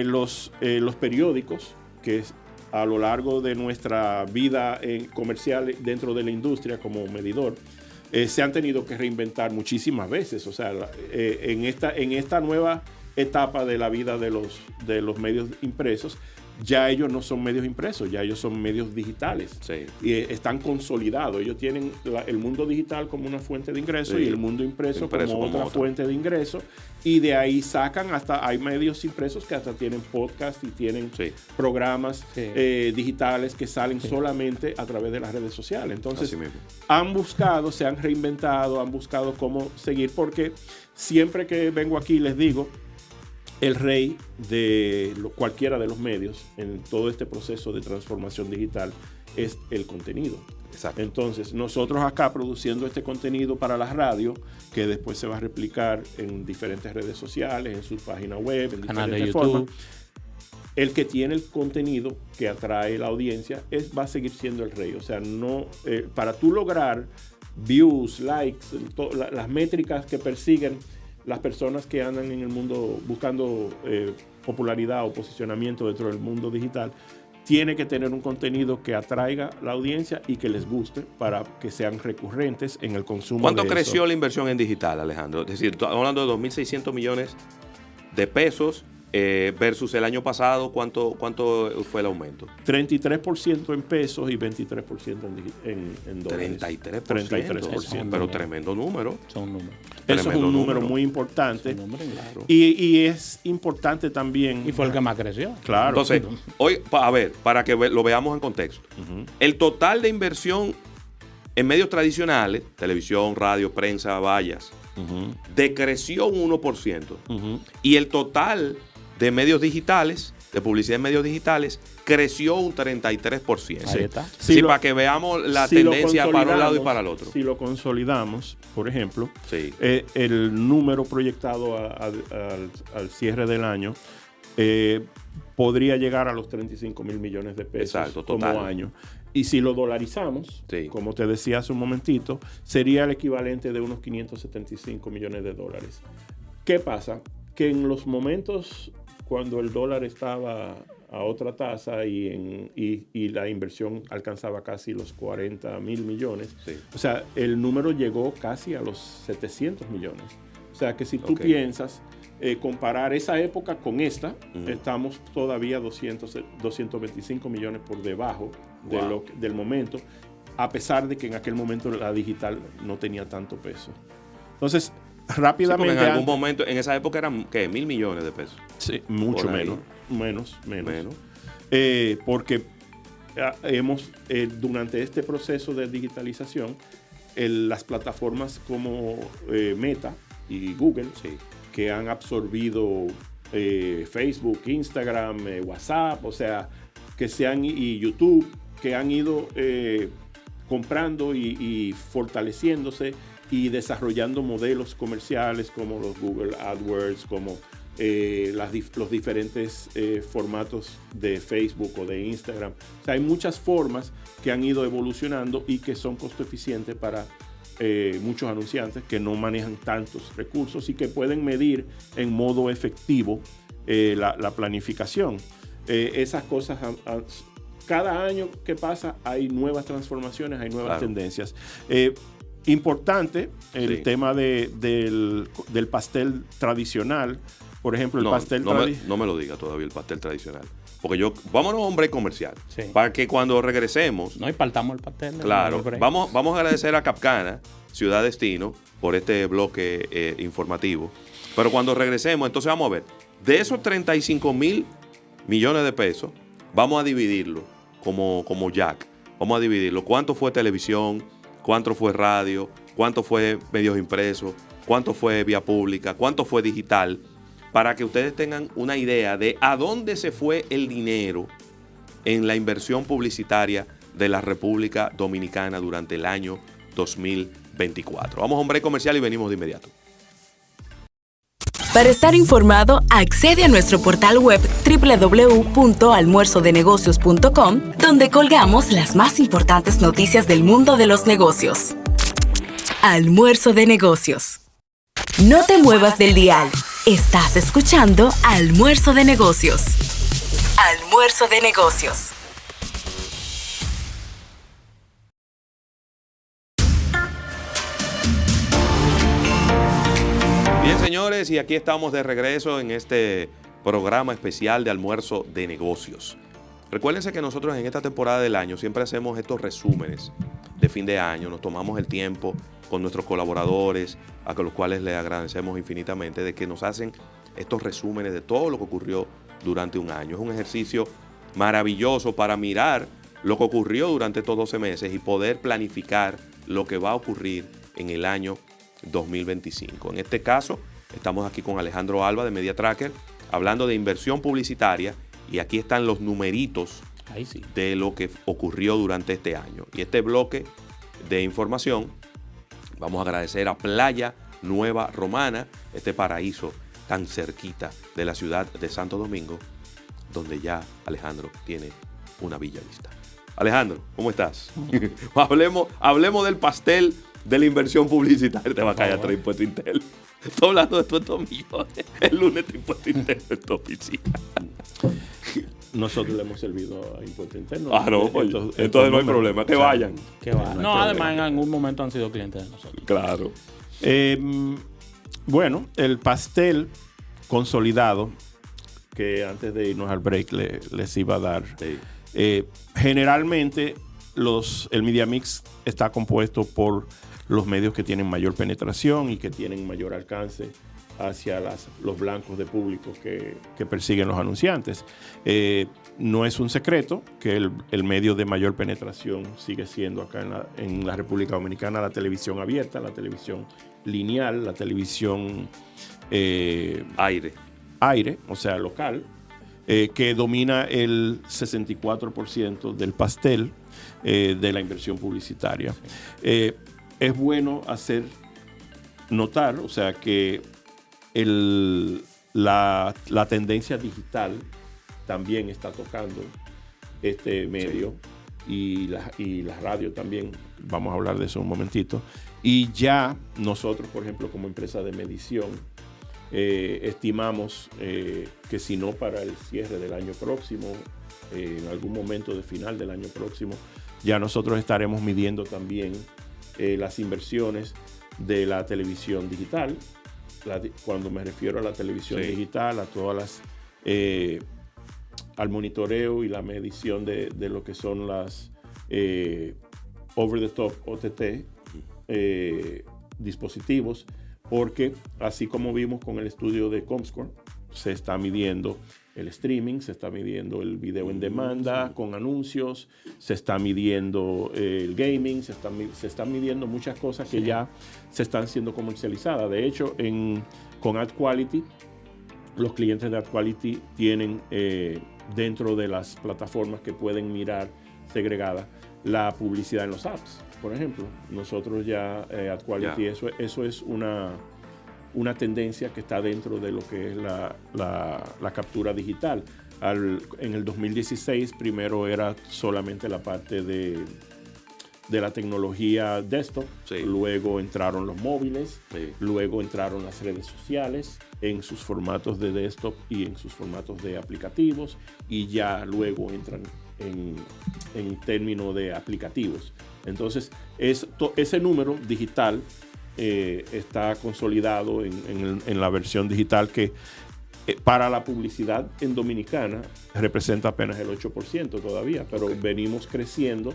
los periódicos, que a lo largo de nuestra vida comercial dentro de la industria como medidor, se han tenido que reinventar muchísimas veces. O sea, en esta nueva etapa de la vida de los medios impresos, ya ellos no son medios impresos, ya ellos son medios digitales. Sí. Y están consolidados. Ellos tienen el mundo digital como una fuente de ingreso, y el mundo impreso como otra fuente de ingreso. Y de ahí sacan hay medios impresos que hasta tienen podcast y tienen programas digitales que salen solamente a través de las redes sociales. Entonces, se han reinventado, han buscado cómo seguir, porque siempre que vengo aquí les digo, el rey de cualquiera de los medios en todo este proceso de transformación digital es el contenido. Exacto. Entonces, nosotros acá produciendo este contenido para la radio, que después se va a replicar en diferentes redes sociales, en su página web, en diferentes formas, el que tiene el contenido que atrae la audiencia va a seguir siendo el rey. O sea, no, para tú lograr views, likes, las métricas que persiguen las personas que andan en el mundo buscando popularidad o posicionamiento dentro del mundo digital, tiene que tener un contenido que atraiga la audiencia y que les guste, para que sean recurrentes en el consumo. ¿Cuánto creció la inversión en digital, Alejandro? Es decir, estamos hablando de 2.600 millones de pesos versus el año pasado, ¿cuánto fue el aumento? 33% en pesos y 23% en dólares. 33%. Pero tremendo número. Son números. Eso es un número muy importante. Claro. Y es importante también. Y fue el que más creció. Claro. Entonces, hoy, a ver, para que lo veamos en contexto. El total de inversión en medios tradicionales, televisión, radio, prensa, vallas, decreció un 1%. Y el total de medios digitales, de publicidad en medios digitales, creció un 33%. Ahí está. Sí, para que veamos la tendencia para un lado y para el otro. Si lo consolidamos, por ejemplo, el número proyectado al cierre del año podría llegar a los 35 mil millones de pesos. Exacto, total. Como año. Y si lo dolarizamos, como te decía hace un momentito, sería el equivalente de unos 575 millones de dólares. ¿Qué pasa? Que en los momentos cuando el dólar estaba a otra tasa y la inversión alcanzaba casi los 40 mil millones, o sea, el número llegó casi a los 700 millones. O sea, que si tú piensas comparar esa época con esta, estamos todavía 225 millones por debajo del momento, a pesar de que en aquel momento la digital no tenía tanto peso. Entonces, rápidamente. En algún momento, en esa época eran, ¿qué? 1.000 millones de pesos. Sí, mucho menos. Porque durante este proceso de digitalización, las plataformas como Meta y Google, que han absorbido Facebook, Instagram, WhatsApp, o sea, y YouTube, que han ido comprando y fortaleciéndose y desarrollando modelos comerciales como los Google AdWords, como los diferentes formatos de Facebook o de Instagram. O sea, hay muchas formas que han ido evolucionando y que son costo eficientes para muchos anunciantes que no manejan tantos recursos y que pueden medir en modo efectivo la planificación. Esas cosas, cada año que pasa hay nuevas transformaciones, hay nuevas tendencias. Importante el tema del pastel tradicional. Por ejemplo, el pastel tradicional. No me lo diga todavía el pastel tradicional. Porque vámonos a un break comercial. Para que cuando regresemos. No, y partamos el pastel. Claro. Vamos a agradecer a Capcana, Ciudad Destino, por este bloque informativo. Pero cuando regresemos, entonces vamos a ver. De esos 35 mil millones de pesos, vamos a dividirlo como Jack. Vamos a dividirlo. ¿Cuánto fue televisión? ¿Cuánto fue radio? ¿Cuánto fue medios impresos? ¿Cuánto fue vía pública? ¿Cuánto fue digital? Para que ustedes tengan una idea de a dónde se fue el dinero en la inversión publicitaria de la República Dominicana durante el año 2024. Vamos a un break comercial y venimos de inmediato. Para estar informado, accede a nuestro portal web www.almuerzodenegocios.com, donde colgamos las más importantes noticias del mundo de los negocios. Almuerzo de Negocios. No te muevas del dial. Estás escuchando Almuerzo de Negocios. Almuerzo de Negocios. Bien, señores, y aquí estamos de regreso en este programa especial de Almuerzo de Negocios. Recuérdense que nosotros en esta temporada del año siempre hacemos estos resúmenes de fin de año. Nos tomamos el tiempo con nuestros colaboradores, a los cuales les agradecemos infinitamente de que nos hacen estos resúmenes de todo lo que ocurrió durante un año. Es un ejercicio maravilloso para mirar lo que ocurrió durante estos 12 meses y poder planificar lo que va a ocurrir en el año 2025. En este caso, estamos aquí con Alejandro Alba de Media Tracker, hablando de inversión publicitaria, y aquí están los numeritos de lo que ocurrió durante este año. Y este bloque de información, vamos a agradecer a Playa Nueva Romana, este paraíso tan cerquita de la ciudad de Santo Domingo, donde ya Alejandro tiene una bella vista. Alejandro, ¿cómo estás? hablemos del pastel de la inversión publicitaria. Te va a caer atrás impuesto interno. Estoy hablando de estos millones. El lunes te impuesto interno en tu oficina. Nosotros le hemos servido a impuesto interno. No, entonces no hay problema. Que vayan. No, además en algún momento han sido clientes de nosotros. Claro. Bueno, el pastel consolidado que antes de irnos al break les iba a dar. Sí. Generalmente el Media Mix está compuesto por los medios que tienen mayor penetración y que tienen mayor alcance hacia los blancos de público que persiguen los anunciantes. No es un secreto que el medio de mayor penetración sigue siendo acá en la República Dominicana la televisión abierta, la televisión lineal, la televisión aire, o sea, local, que domina el 64% del pastel de la inversión publicitaria. Es bueno hacer notar, o sea, que la tendencia digital también está tocando este medio, sí. y la radio también, vamos a hablar de eso un momentito. Y ya nosotros, por ejemplo, como empresa de medición, estimamos que si no para el cierre del año próximo, en algún momento de final del año próximo, ya nosotros estaremos midiendo también las inversiones de la televisión digital. Cuando me refiero a la televisión sí. digital, a todas las al monitoreo y la medición de lo que son las over the top OTT dispositivos, porque así como vimos con el estudio de Comscore, se está midiendo el streaming, se está midiendo el video en demanda con anuncios, se está midiendo el gaming, se están midiendo muchas cosas que ya se están siendo comercializadas. De hecho, con AdQuality, los clientes de AdQuality tienen dentro de las plataformas que pueden mirar segregada la publicidad en los apps. Por ejemplo, nosotros ya AdQuality, eso es una tendencia que está dentro de lo que es la captura digital. En el 2016 primero era solamente la parte de la tecnología desktop, sí. Luego entraron los móviles, sí. Luego entraron las redes sociales en sus formatos de desktop y en sus formatos de aplicativos, y ya luego entran en términos de aplicativos. Entonces, ese número digital está consolidado en la versión digital que para la publicidad en Dominicana representa apenas el 8% todavía, pero okay. Venimos creciendo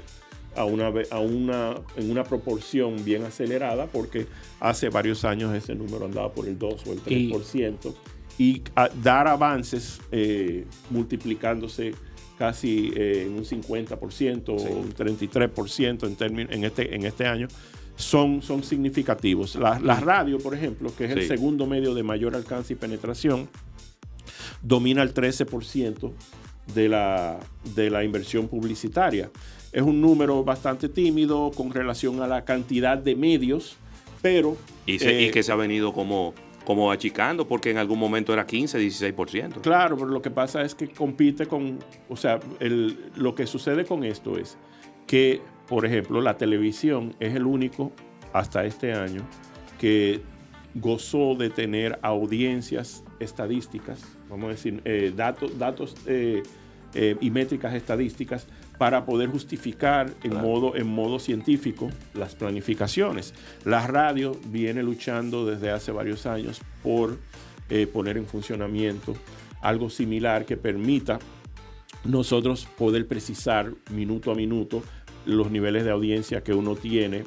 en una proporción bien acelerada, porque hace varios años ese número andaba por el 2 o el 3%, y dar avances multiplicándose casi en un 50% sí. O un 33% en este año, son significativos. La radio, por ejemplo, que es sí. El segundo medio de mayor alcance y penetración, domina el 13% de la inversión publicitaria. Es un número bastante tímido con relación a la cantidad de medios, pero... Y que se ha venido como achicando, porque en algún momento era 15, 16%. Claro, pero lo que pasa es que compite con... O sea, lo que sucede con esto es que, por ejemplo, la televisión es el único, hasta este año, que gozó de tener audiencias estadísticas, vamos a decir, datos y métricas estadísticas para poder justificar en modo científico las planificaciones. La radio viene luchando desde hace varios años por poner en funcionamiento algo similar que permita nosotros poder precisar minuto a minuto los niveles de audiencia que uno tiene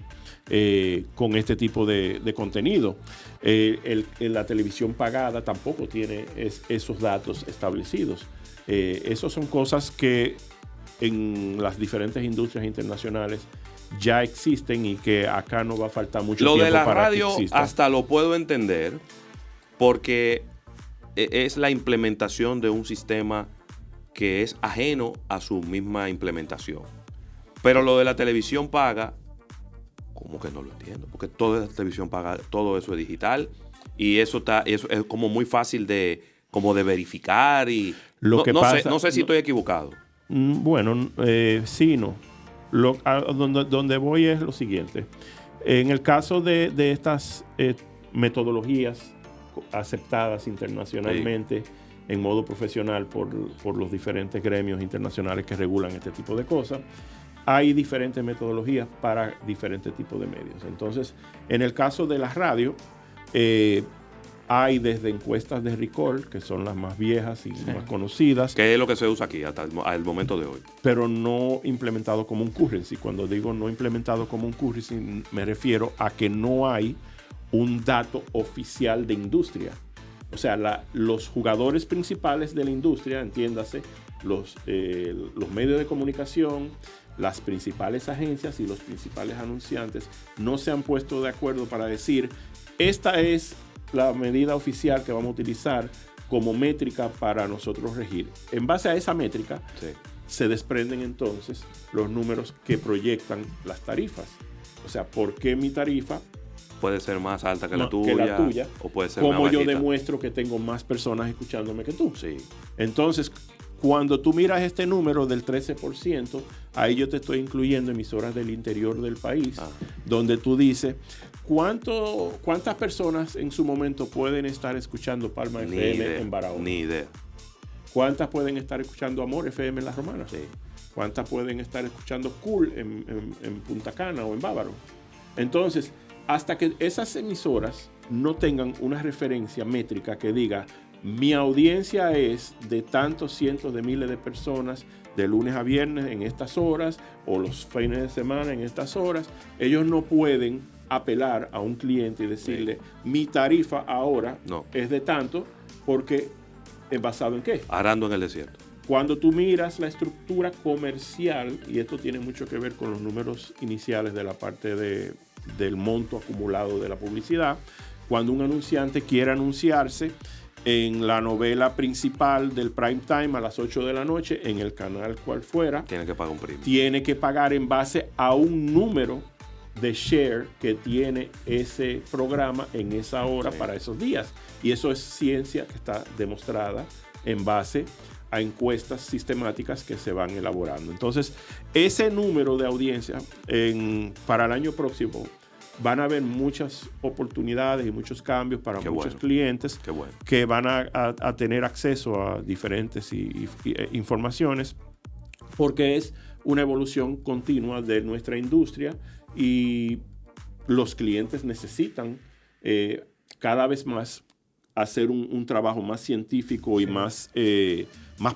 con este tipo de contenido. La televisión pagada tampoco tiene esos datos establecidos. Esas son cosas que en las diferentes industrias internacionales ya existen y que acá no va a faltar mucho tiempo para que exista. Lo de la radio hasta lo puedo entender, porque es la implementación de un sistema que es ajeno a su misma implementación. Pero lo de la televisión paga, ¿cómo que no lo entiendo? Porque toda la televisión paga, todo eso es digital, y eso es como muy fácil de verificar, y no sé si estoy equivocado. Bueno, sí, no. Donde voy es lo siguiente. En el caso de estas metodologías aceptadas internacionalmente, sí. En modo profesional por los diferentes gremios internacionales que regulan este tipo de cosas, hay diferentes metodologías para diferentes tipos de medios. Entonces, en el caso de la radio, Hay desde encuestas de recall, que son las más viejas y más conocidas. ¿Qué es lo que se usa aquí hasta el momento de hoy? Pero no implementado como un currency. Cuando digo no implementado como un currency, me refiero a que no hay un dato oficial de industria. O sea, los jugadores principales de la industria, entiéndase, los medios de comunicación, las principales agencias y los principales anunciantes, no se han puesto de acuerdo para decir, esta es la medida oficial que vamos a utilizar como métrica para nosotros regir. En base a esa métrica, se desprenden entonces los números que proyectan las tarifas. O sea, ¿por qué mi tarifa puede ser más alta que la tuya? O puede ser como más yo bajita. Demuestro que tengo más personas escuchándome que tú. Sí. Entonces, cuando tú miras este número del 13%, ahí yo te estoy incluyendo emisoras del interior del país, donde tú dices, ¿cuántas personas en su momento pueden estar escuchando Palma FM en Barahona? Ni idea. ¿Cuántas pueden estar escuchando Amor FM en Las Romanas? Sí. ¿Cuántas pueden estar escuchando Cool en Punta Cana o en Bávaro? Entonces, hasta que esas emisoras no tengan una referencia métrica que diga, mi audiencia es de tantos cientos de miles de personas de lunes a viernes en estas horas o los fines de semana en estas horas, ellos no pueden apelar a un cliente y decirle, mi tarifa ahora es de tanto, porque ¿es basado en qué? Arando en el desierto. Cuando tú miras la estructura comercial, y esto tiene mucho que ver con los números iniciales de la parte del monto acumulado de la publicidad, cuando un anunciante quiere anunciarse en la novela principal del prime time a las 8 de la noche, en el canal cual fuera, tiene que pagar un premium. Tiene que pagar en base a un número de share que tiene ese programa en esa hora para esos días. Y eso es ciencia que está demostrada en base a encuestas sistemáticas que se van elaborando. Entonces, ese número de audiencia para el año próximo van a haber muchas oportunidades y muchos cambios para muchos clientes que van a tener acceso a diferentes informaciones, porque es una evolución continua de nuestra industria y los clientes necesitan cada vez más hacer un trabajo más científico y más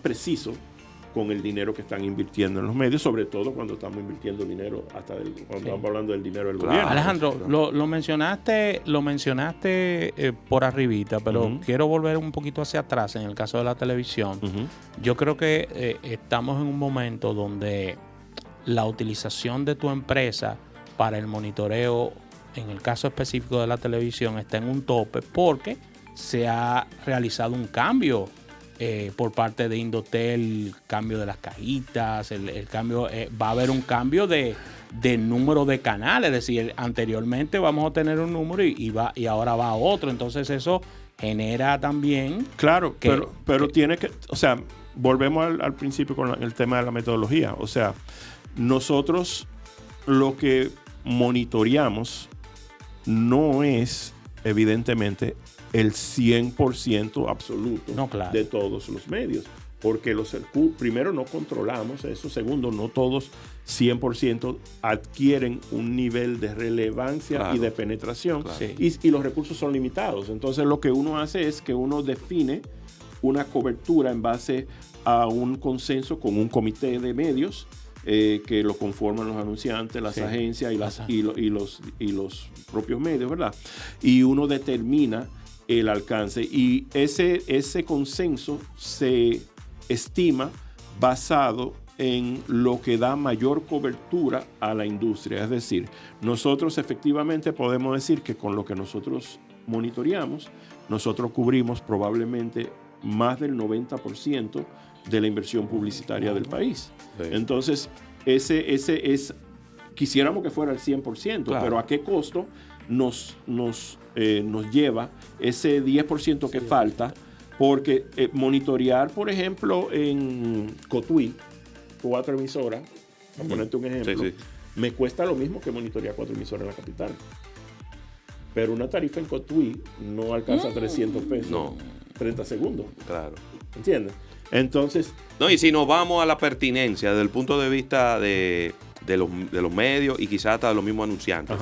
preciso con el dinero que están invirtiendo en los medios, sobre todo cuando estamos invirtiendo dinero cuando estamos hablando del dinero del gobierno. Alejandro, lo mencionaste por arribita, pero quiero volver un poquito hacia atrás en el caso de la televisión. Yo creo que estamos en un momento donde la utilización de tu empresa para el monitoreo, en el caso específico de la televisión, está en un tope porque se ha realizado un cambio por parte de Indotel, cambio de las cajitas, el cambio, va a haber un cambio de número de canales, es decir, anteriormente vamos a tener un número y ahora va a otro, entonces eso genera también... Claro, pero tiene que, o sea, volvemos al principio con el tema de la metodología, o sea, nosotros lo que monitoreamos no es evidentemente el 100% absoluto de todos los medios, porque primero no controlamos eso, segundo no todos 100% adquieren un nivel de relevancia y de penetración y los recursos son limitados. Entonces lo que uno hace es que uno define una cobertura en base a un consenso con un comité de medios que lo conforman los anunciantes, las agencias y los propios medios, ¿verdad? Y uno determina el alcance y ese consenso se estima basado en lo que da mayor cobertura a la industria. Es decir, nosotros efectivamente podemos decir que con lo que nosotros monitoreamos, nosotros cubrimos probablemente más del 90% de la inversión publicitaria del país. Entonces, quisiéramos que fuera el 100%, pero ¿a qué costo nos lleva ese 10% que falta? Porque monitorear, por ejemplo, en Cotuí, 4 emisoras, para ponerte un ejemplo, me cuesta lo mismo que monitorear 4 emisoras en la capital. Pero una tarifa en Cotuí no alcanza 300 pesos. No. 30 segundos. Claro. ¿Entiendes? Entonces... No, y si nos vamos a la pertinencia desde el punto de vista de los medios y quizás hasta de los mismos anunciantes,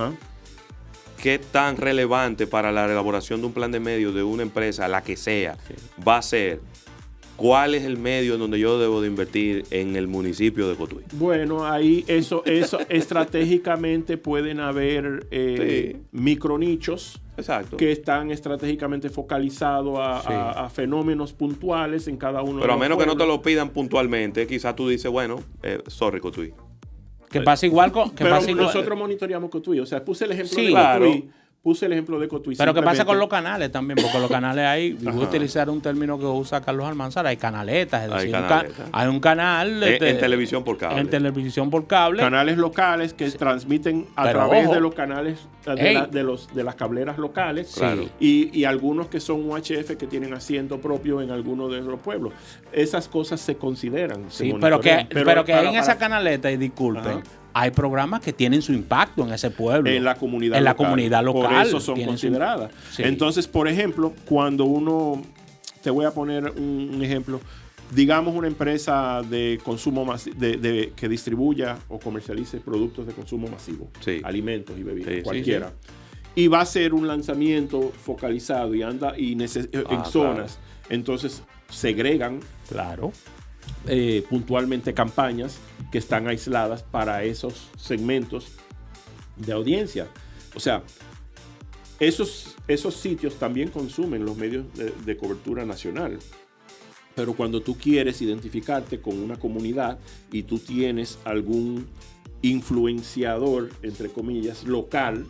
qué tan relevante para la elaboración de un plan de medios de una empresa, la que sea, va a ser cuál es el medio en donde yo debo de invertir en el municipio de Cotuí. Bueno, ahí eso estratégicamente pueden haber micronichos. Exacto. Que están estratégicamente focalizados a fenómenos puntuales en cada uno de los Pero a menos pueblos. que no te lo pidan puntualmente, quizás tú dices, bueno, sorry, Cotuí. Que pasa igual con... Pero nosotros monitoreamos Cotuí. O sea, puse el ejemplo de claro. Cotuí. Puse el ejemplo de Cotuí. Pero ¿qué pasa con los canales también? Porque los canales hay, voy a utilizar un término que usa Carlos Almanzar, hay canaletas, es decir, hay un canal en televisión por cable. En televisión por cable. Canales locales que transmiten a través de los canales de las cableras locales. Claro. Y algunos que son UHF que tienen asiento propio en algunos de los pueblos. Esas cosas se consideran. Sí, pero que en esa canaleta, y disculpen, hay programas que tienen su impacto en ese pueblo. En la comunidad local. Comunidad local. Por eso son consideradas. Sí. Entonces, por ejemplo, cuando uno... Te voy a poner un ejemplo. Digamos una empresa de consumo que distribuya o comercialice productos de consumo masivo. Sí. Alimentos y bebidas, cualquiera. Y va a hacer un lanzamiento focalizado y anda en zonas. Claro. Entonces, segregan. Claro. Puntualmente campañas que están aisladas para esos segmentos de audiencia. O sea, esos sitios también consumen los medios de cobertura nacional. Pero cuando tú quieres identificarte con una comunidad y tú tienes algún influenciador, entre comillas, local,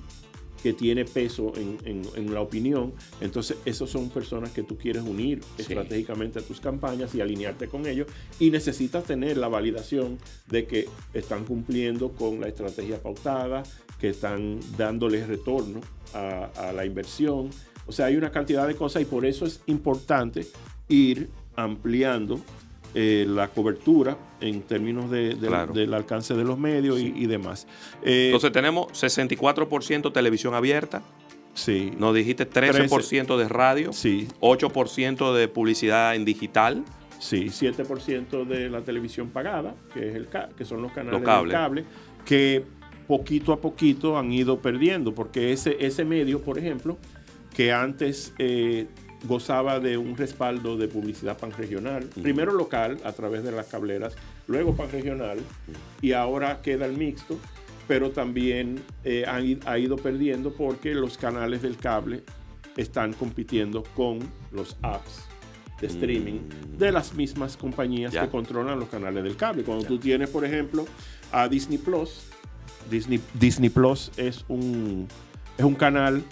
que tiene peso en la opinión, entonces esos son personas que tú quieres unir estratégicamente a tus campañas y alinearte con ellos, y necesitas tener la validación de que están cumpliendo con la estrategia pautada, que están dándole retorno a la inversión. O sea, hay una cantidad de cosas y por eso es importante ir ampliando la cobertura en términos del alcance de los medios y demás. Entonces tenemos 64% televisión abierta. Sí. Nos dijiste 13% de radio. Sí. 8% de publicidad en digital. Sí, 7% de la televisión pagada, que son los canales del cable, que poquito a poquito han ido perdiendo, porque ese medio, por ejemplo, que antes gozaba de un respaldo de publicidad panregional, primero local a través de las cableras, luego panregional, y ahora queda el mixto, pero también ha ido perdiendo porque los canales del cable están compitiendo con los apps de streaming de las mismas compañías que controlan los canales del cable. Cuando tú tienes, por ejemplo, a Disney Plus, Disney Plus es un canal.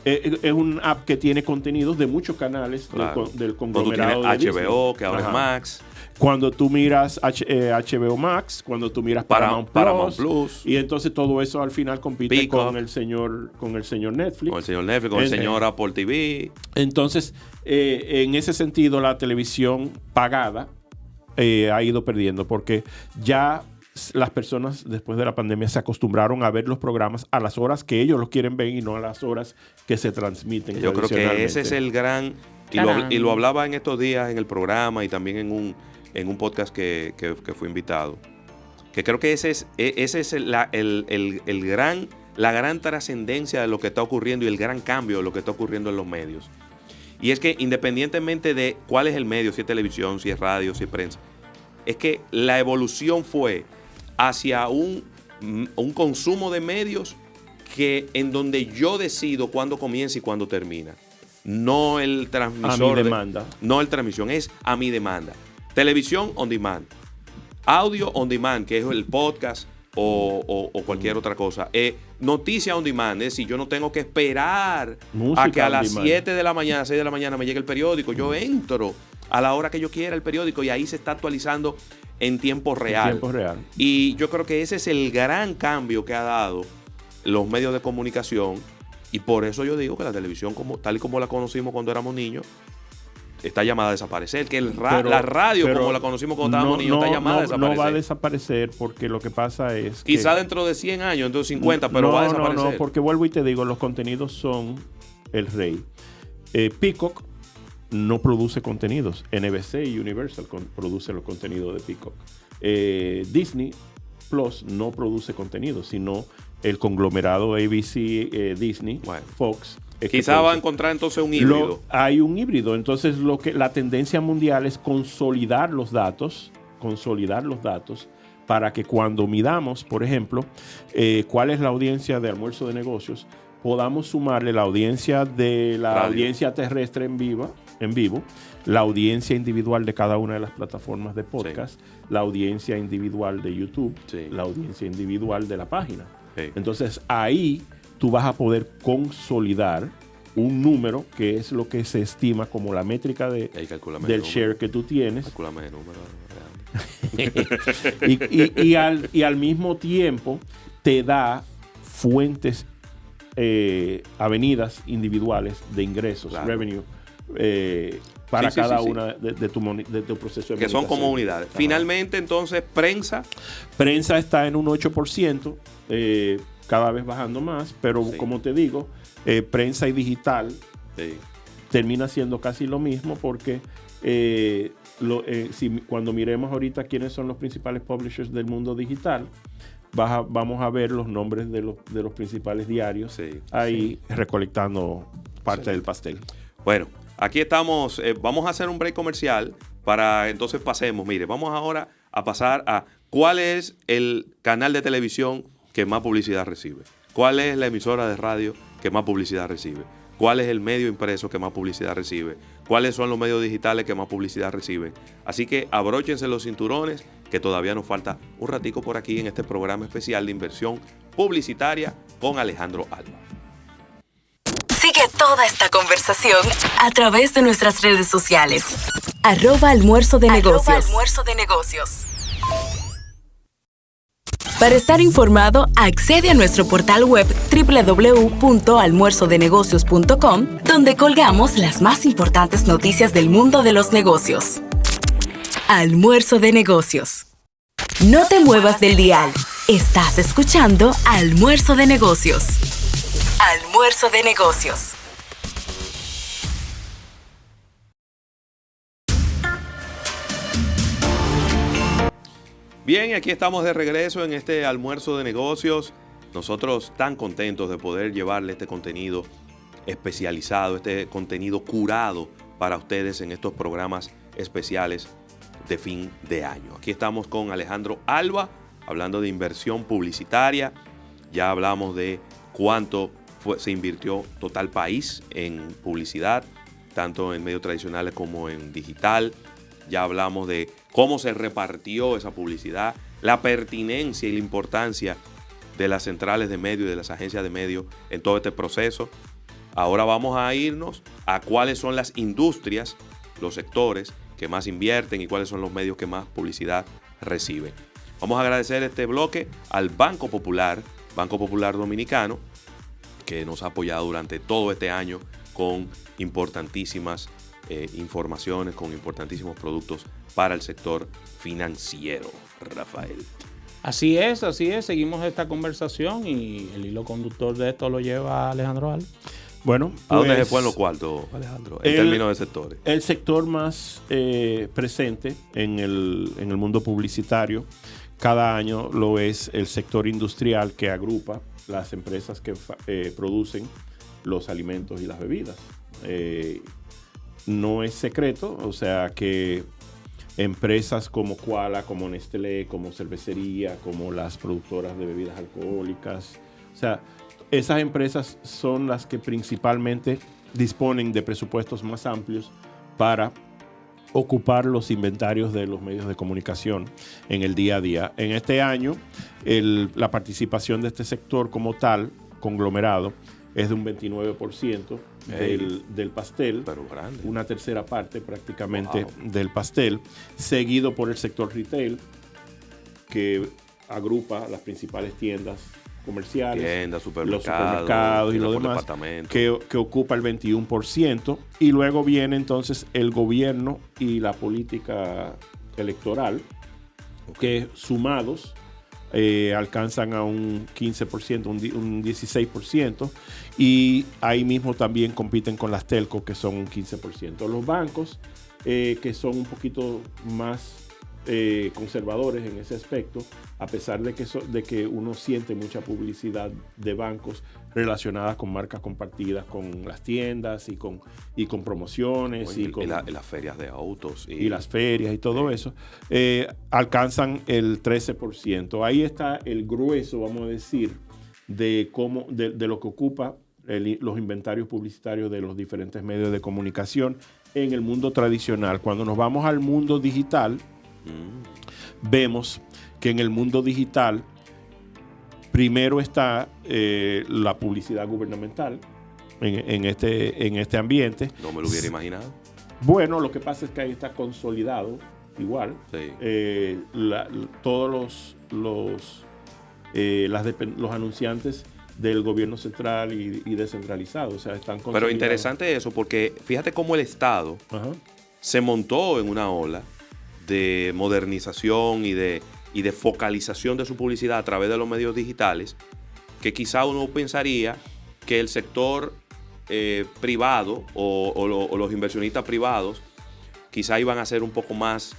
Es un app que tiene contenidos de muchos canales del conglomerado de Disney. HBO, que ahora es Max. Cuando tú miras HBO Max, cuando tú miras Paramount Plus, y entonces todo eso al final compite Peacock, con el señor Netflix. Con el señor Netflix, con el señor Apple TV. Entonces, en ese sentido, la televisión pagada ha ido perdiendo porque ya las personas después de la pandemia se acostumbraron a ver los programas a las horas que ellos los quieren ver y no a las horas que se transmiten. Yo creo que ese es el gran... Y lo hablaba en estos días en el programa y también en un podcast que fui invitado. Que creo que ese es la gran trascendencia de lo que está ocurriendo y el gran cambio de lo que está ocurriendo en los medios. Y es que independientemente de cuál es el medio, si es televisión, si es radio, si es prensa, es que la evolución fue hacia un consumo de medios que en donde yo decido cuándo comienza y cuándo termina. No el transmisor. A mi demanda. No el transmisión, es a mi demanda. Televisión on demand. Audio on demand, que es el podcast o cualquier otra cosa. Noticia on demand, es decir, yo no tengo que esperar a que a las 7 de la mañana, 6 de la mañana me llegue el periódico. Yo entro a la hora que yo quiera el periódico y ahí se está actualizando en tiempo real. En tiempo real. Y yo creo que ese es el gran cambio que ha dado los medios de comunicación, y por eso yo digo que la televisión, tal y como la conocimos cuando éramos niños, está llamada a desaparecer. Que la radio, como la conocimos cuando estábamos niños, está llamada a desaparecer. No va a desaparecer porque lo que pasa es que... Quizá dentro de 100 años, dentro de 50, pero va a desaparecer. No, porque vuelvo y te digo, los contenidos son el rey. Peacock no produce contenidos. NBC y Universal produce los contenidos de Peacock. Disney Plus no produce contenidos, sino el conglomerado ABC, Disney, Fox. Quizá va a encontrar entonces un híbrido. Hay un híbrido. Entonces la tendencia mundial es consolidar los datos para que cuando midamos, por ejemplo, cuál es la audiencia de Almuerzo de Negocios, podamos sumarle la audiencia de la audiencia terrestre en vivo, la audiencia individual de cada una de las plataformas de podcast, la audiencia individual de YouTube, la audiencia individual de la página. Entonces ahí tú vas a poder consolidar un número que es lo que se estima como la métrica del share que tú tienes. Calcúlame el número. y al mismo tiempo te da fuentes, avenidas individuales de ingresos, revenue, para cada una de tu proceso de que son como unidades. Finalmente, entonces, prensa está en un 8%, cada vez bajando más, pero como te digo, prensa y digital termina siendo casi lo mismo porque cuando miremos ahorita quiénes son los principales publishers del mundo digital, vamos a ver los nombres de los principales diarios ahí recolectando parte del pastel. Bueno, aquí estamos, vamos a hacer un break comercial para entonces pasemos. Mire, vamos ahora a pasar a cuál es el canal de televisión que más publicidad recibe, cuál es la emisora de radio que más publicidad recibe, cuál es el medio impreso que más publicidad recibe, cuáles son los medios digitales que más publicidad reciben. Así que abróchense los cinturones, que todavía nos falta un ratico por aquí en este programa especial de inversión publicitaria con Alejandro Alba. Sigue toda esta conversación a través de nuestras redes sociales. @Almuerzo de Negocios. Para estar informado, accede a nuestro portal web www.almuerzodenegocios.com, donde colgamos las más importantes noticias del mundo de los negocios. Almuerzo de Negocios. No te muevas del dial. Estás escuchando Almuerzo de Negocios. Almuerzo de Negocios. Bien, aquí estamos de regreso en este Almuerzo de Negocios. Nosotros tan contentos de poder llevarle este contenido especializado, este contenido curado para ustedes en estos programas especiales de fin de año. Aquí estamos con Alejandro Alba, hablando de inversión publicitaria. Ya hablamos de cuánto se invirtió Total País en publicidad, tanto en medios tradicionales como en digital. Ya hablamos de cómo se repartió esa publicidad, la pertinencia y la importancia de las centrales de medios y de las agencias de medios en todo este proceso. Ahora vamos a irnos a cuáles son las industrias, los sectores que más invierten y cuáles son los medios que más publicidad reciben. Vamos a agradecer este bloque al Banco Popular Dominicano, que nos ha apoyado durante todo este año con importantísimas informaciones, con importantísimos productos para el sector financiero. Rafael. Así es. Seguimos esta conversación y el hilo conductor de esto lo lleva Alejandro Alba. Bueno, ¿a dónde se ponen los cuartos, Alejandro, en términos de sectores? El sector más presente en el mundo publicitario cada año lo es el sector industrial, que agrupa las empresas que producen los alimentos y las bebidas. No es secreto, o sea que empresas como Koala, como Nestlé, como Cervecería, como las productoras de bebidas alcohólicas, o sea, esas empresas son las que principalmente disponen de presupuestos más amplios para ocupar los inventarios de los medios de comunicación en el día a día. En este año, la participación de este sector como tal, conglomerado, es de un 29% del pastel, pero grande. Una tercera parte prácticamente del pastel, seguido por el sector retail, que agrupa las principales tiendas comerciales, tiendas, los supermercados y lo demás, que ocupa el 21%, y luego viene entonces el gobierno y la política electoral, que sumados alcanzan a un 15%, un 16%, y ahí mismo también compiten con las telcos, que son un 15%. Los bancos, que son un poquito más conservadores en ese aspecto, a pesar de que uno siente mucha publicidad de bancos relacionadas con marcas compartidas con las tiendas y con promociones. Y las ferias de autos. Y las ferias y todo eso, alcanzan el 13%. Ahí está el grueso, vamos a decir, de lo que ocupa los inventarios publicitarios de los diferentes medios de comunicación en el mundo tradicional. Cuando nos vamos al mundo digital, vemos que en el mundo digital primero está la publicidad gubernamental en este ambiente. No me lo hubiera imaginado. Bueno, lo que pasa es que ahí está consolidado igual. Sí. Todos los anunciantes del gobierno central y descentralizado, o sea, están consolidados. Pero interesante eso, porque fíjate cómo el Estado se montó en una ola de modernización y de focalización de su publicidad a través de los medios digitales, que quizá uno pensaría que el sector privado o los inversionistas privados quizá iban a ser un poco más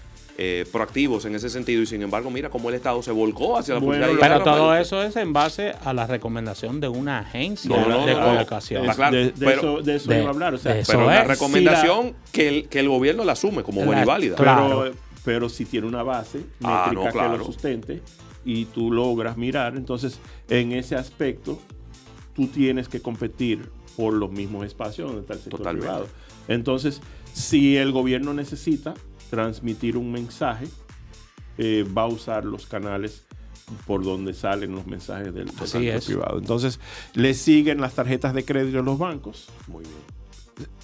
proactivos en ese sentido, y sin embargo mira cómo el Estado se volcó hacia la publicidad. Pero todo eso es en base a la recomendación de una agencia de colocación. De eso iba a hablar. O sea, pero la recomendación que el gobierno la asume como buena y válida. Claro. Pero si tiene una base métrica que lo sustente y tú logras mirar, entonces en ese aspecto tú tienes que competir por los mismos espacios donde está el sector privado. Entonces, si el gobierno necesita transmitir un mensaje, va a usar los canales por donde salen los mensajes del sector privado. Entonces, le siguen las tarjetas de crédito en los bancos. Muy bien.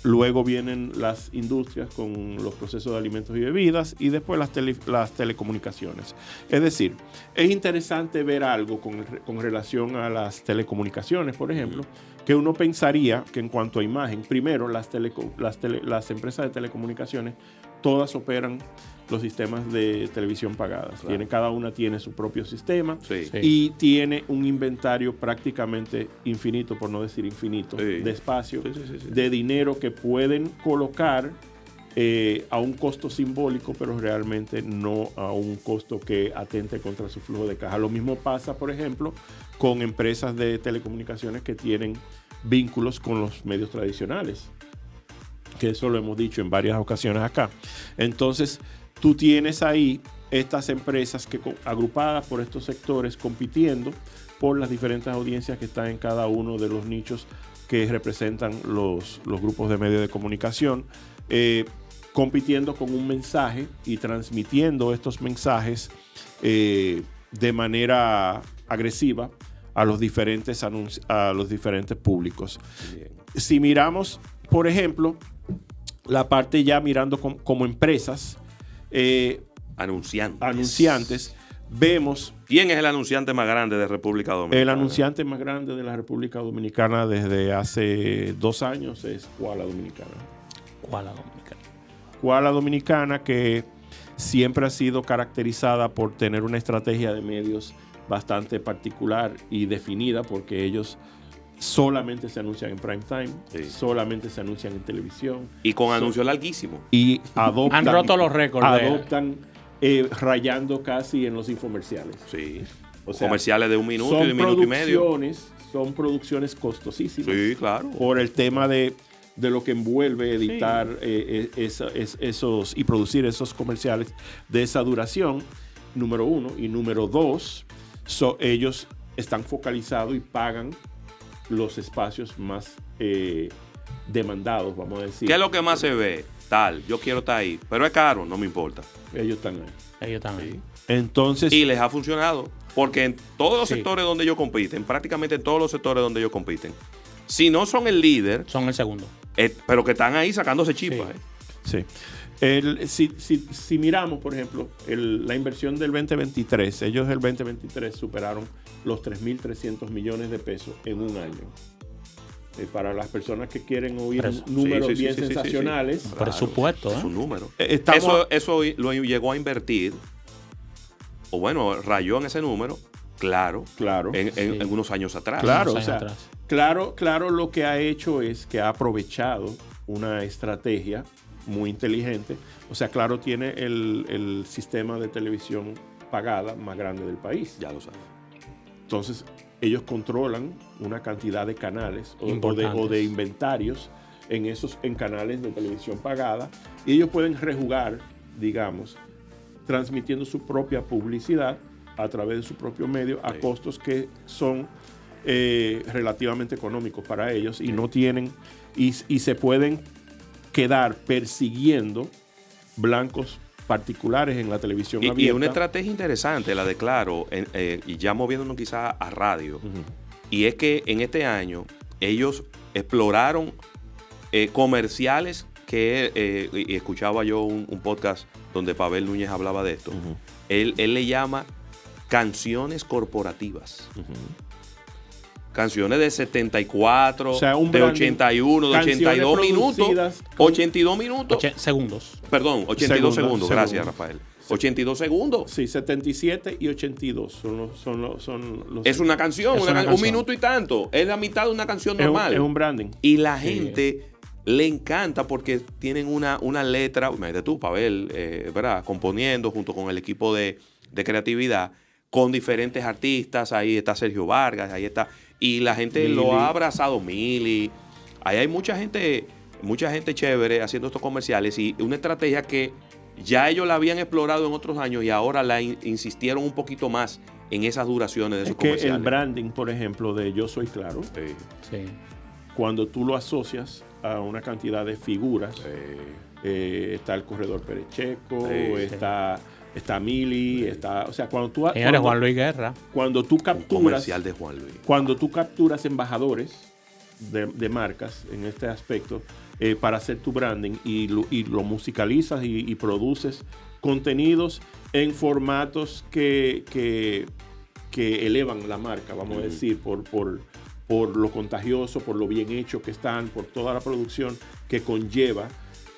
Luego vienen las industrias con los procesos de alimentos y bebidas, y después las telecomunicaciones. Es decir, es interesante ver algo con relación a las telecomunicaciones, por ejemplo, que uno pensaría que en cuanto a imagen, primero las empresas de telecomunicaciones todas operan los sistemas de televisión pagadas. Claro. Cada una tiene su propio sistema Sí. y tiene un inventario prácticamente infinito, por no decir infinito, de espacio, de dinero que pueden colocar a un costo simbólico, pero realmente no a un costo que atente contra su flujo de caja. Lo mismo pasa, por ejemplo, con empresas de telecomunicaciones que tienen vínculos con los medios tradicionales, que eso lo hemos dicho en varias ocasiones acá. Entonces, tú tienes ahí estas empresas agrupadas por estos sectores compitiendo por las diferentes audiencias que están en cada uno de los nichos que representan los grupos de medios de comunicación, compitiendo con un mensaje y transmitiendo estos mensajes de manera agresiva a los diferentes públicos. Bien. Si miramos, por ejemplo, la parte ya mirando como empresas, anunciantes, vemos... ¿Quién es el anunciante más grande de República Dominicana? El anunciante más grande de la República Dominicana desde hace 2 años es Koala Dominicana. Koala Dominicana, que siempre ha sido caracterizada por tener una estrategia de medios bastante particular y definida, porque ellos solamente se anuncian en prime time, solamente se anuncian en televisión. Y con anuncios larguísimos. Y adoptan... Han roto los récords. Rayando casi en los infomerciales. Sí. O sea, comerciales de 1 minuto y de 1 minuto y medio. Son producciones costosísimas. Sí, claro. Por el tema de lo que envuelve editar esos y producir esos comerciales de esa duración, número 1. Y número 2, ellos están focalizados y pagan los espacios más demandados, vamos a decir. ¿Qué es lo que más se ve? Tal, yo quiero estar ahí, pero es caro, no me importa. Ellos están ahí. Ellos también. Sí. Entonces, Y les ha funcionado, porque en todos los sectores donde ellos compiten, prácticamente en todos los sectores donde ellos compiten, si no son el líder, Son el segundo. pero que están ahí sacándose chispas. Sí. Si miramos, por ejemplo, la inversión del 2023, ellos del 2023 superaron los 3.300 millones de pesos en un año. Para las personas que quieren oír números bien sensacionales. Claro, presupuesto, Es un número. Eso lo llegó a invertir, o bueno, rayó en ese número, claro. En unos años atrás. Claro, lo que ha hecho es que ha aprovechado una estrategia muy inteligente. O sea, Claro tiene el sistema de televisión pagada más grande del país. Ya lo sabes. Entonces, ellos controlan una cantidad de canales o de inventarios en canales de televisión pagada, y ellos pueden rejugar, digamos, transmitiendo su propia publicidad a través de su propio medio a costos que son relativamente económicos para ellos, y no tienen y se pueden quedar persiguiendo blancos particulares en la televisión abierta. Y una estrategia interesante la de Claro, y ya moviéndonos quizás a radio, y es que en este año ellos exploraron comerciales que y escuchaba yo un podcast donde Pavel Núñez hablaba de esto. Él le llama canciones corporativas. Canciones de 74, o sea, de 81, de 82 minutos. 82 minutos. Segundos. Perdón, 82 segundos. Gracias, Rafael. 82 segundos. Sí, 77 y 82 son los es una canción, un minuto y tanto. Es la mitad de una canción normal. Es un branding. Y la gente le encanta porque tienen una letra, imagínate tú, Pavel, ¿verdad? Componiendo junto con el equipo de creatividad, con diferentes artistas. Ahí está Sergio Vargas, ahí está. Y la gente Mili. Lo ha abrazado, Mili. Ahí hay mucha gente chévere haciendo estos comerciales, y una estrategia que ya ellos la habían explorado en otros años y ahora la insistieron un poquito más en esas duraciones de sus comerciales. El branding, por ejemplo, de Yo Soy Claro, cuando tú lo asocias a una cantidad de figuras, está el corredor Pérez Checo, está Mili, o sea, Juan Luis Guerra. Cuando tú capturas comercial de Juan Luis. Cuando tú capturas embajadores de marcas en este aspecto para hacer tu branding y lo musicalizas y produces contenidos en formatos que elevan la marca, vamos a decir, por lo contagioso, por lo bien hecho que están, por toda la producción que conlleva,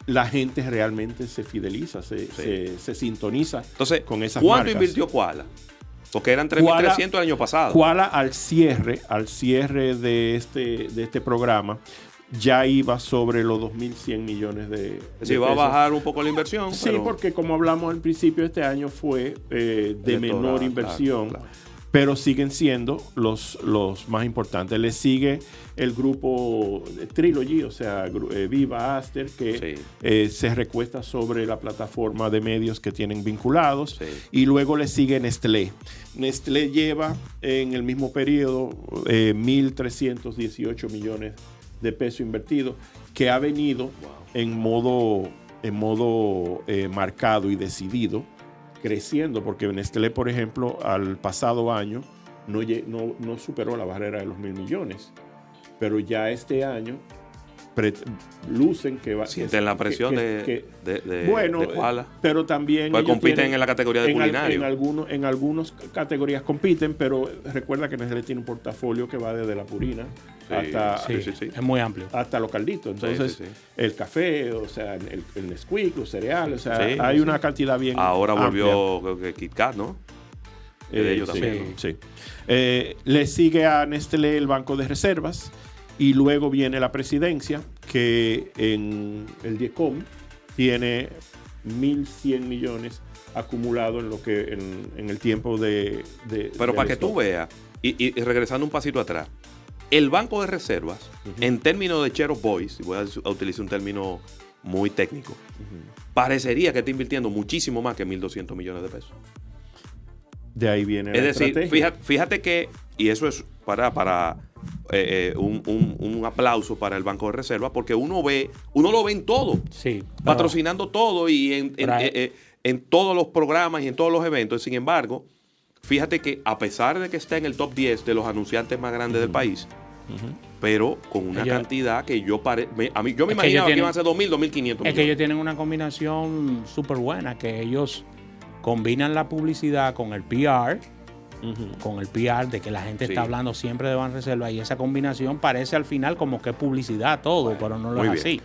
la gente realmente se fideliza, se sintoniza. Entonces, con esas marcas. ¿Cuánto invirtió Koala? Porque eran 3.300 el año pasado. Koala al cierre de este programa ya iba sobre los 2.100 millones de pesos. Va a bajar un poco la inversión. Sí, porque como hablamos al principio, este año fue de menor inversión. Claro. Pero siguen siendo los más importantes. Le sigue el grupo Trilogy, o sea, Viva Aster, que se recuesta sobre la plataforma de medios que tienen vinculados. Y luego le sigue Nestlé. Nestlé lleva en el mismo periodo 1.318 millones de pesos invertidos, que ha venido en modo marcado y decidido, creciendo, porque Nestlé, por ejemplo, al pasado año no superó la barrera de los 1.000 millones, pero ya este año lucen que va. Sienten la presión de Koala. Pero también pues compiten en la categoría de culinario. En algunas categorías compiten, pero recuerda que Nestlé tiene un portafolio que va desde la purina hasta es muy amplio, hasta los calditos. Entonces el café, o sea, el Nesquik, los cereales, o sea, hay una cantidad bien ahora volvió Kit Kat, ¿no? De ellos también, ¿no? Sí. Le sigue a Nestlé el Banco de Reservas, y luego viene la presidencia, que en el DIECOM tiene 1.100 millones acumulados en el tiempo de pero para que tú veas, y regresando un pasito atrás, el Banco de Reservas, en términos de share of voice, voy a utilizar un término muy técnico, parecería que está invirtiendo muchísimo más que 1.200 millones de pesos. De ahí viene la estrategia. Es decir, fíjate que, y eso es para un aplauso para el Banco de Reserva, porque uno lo ve en todo, patrocinando todo y en todos los programas y en todos los eventos. Sin embargo, fíjate que a pesar de que está en el top 10 de los anunciantes más grandes del país, pero con una cantidad que yo me imaginaba que iban a ser 2.000, 2.500 millones. Es que ellos tienen una combinación súper buena, que ellos combinan la publicidad con el PR, de que la gente está hablando siempre de Banreserva, y esa combinación parece al final como que publicidad todo, pero no lo es así.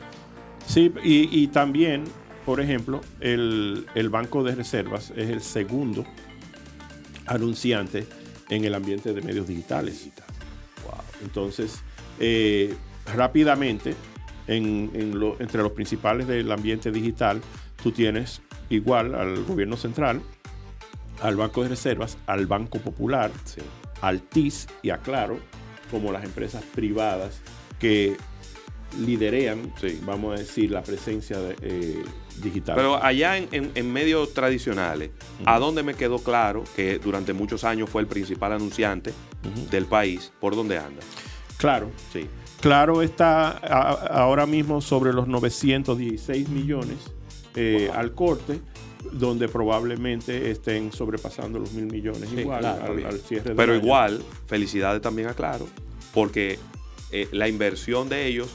Sí, y también, por ejemplo, el Banco de Reservas es el segundo anunciante en el ambiente de medios digitales. Entonces, rápidamente, entre los principales del ambiente digital, tú tienes igual al gobierno central, al Banco de Reservas, al Banco Popular, sí, al TIS y a Claro, como las empresas privadas que liderean, sí, vamos a decir, la presencia digital. Pero allá en medios tradicionales, ¿a dónde me quedó claro que durante muchos años fue el principal anunciante del país? ¿Por dónde anda? Claro. Sí. Claro está ahora mismo sobre los 916 millones al corte, donde probablemente estén sobrepasando los 1.000 millones, sí, igual, claro, al cierre del Pero año. Igual, felicidades también a Claro, porque la inversión de ellos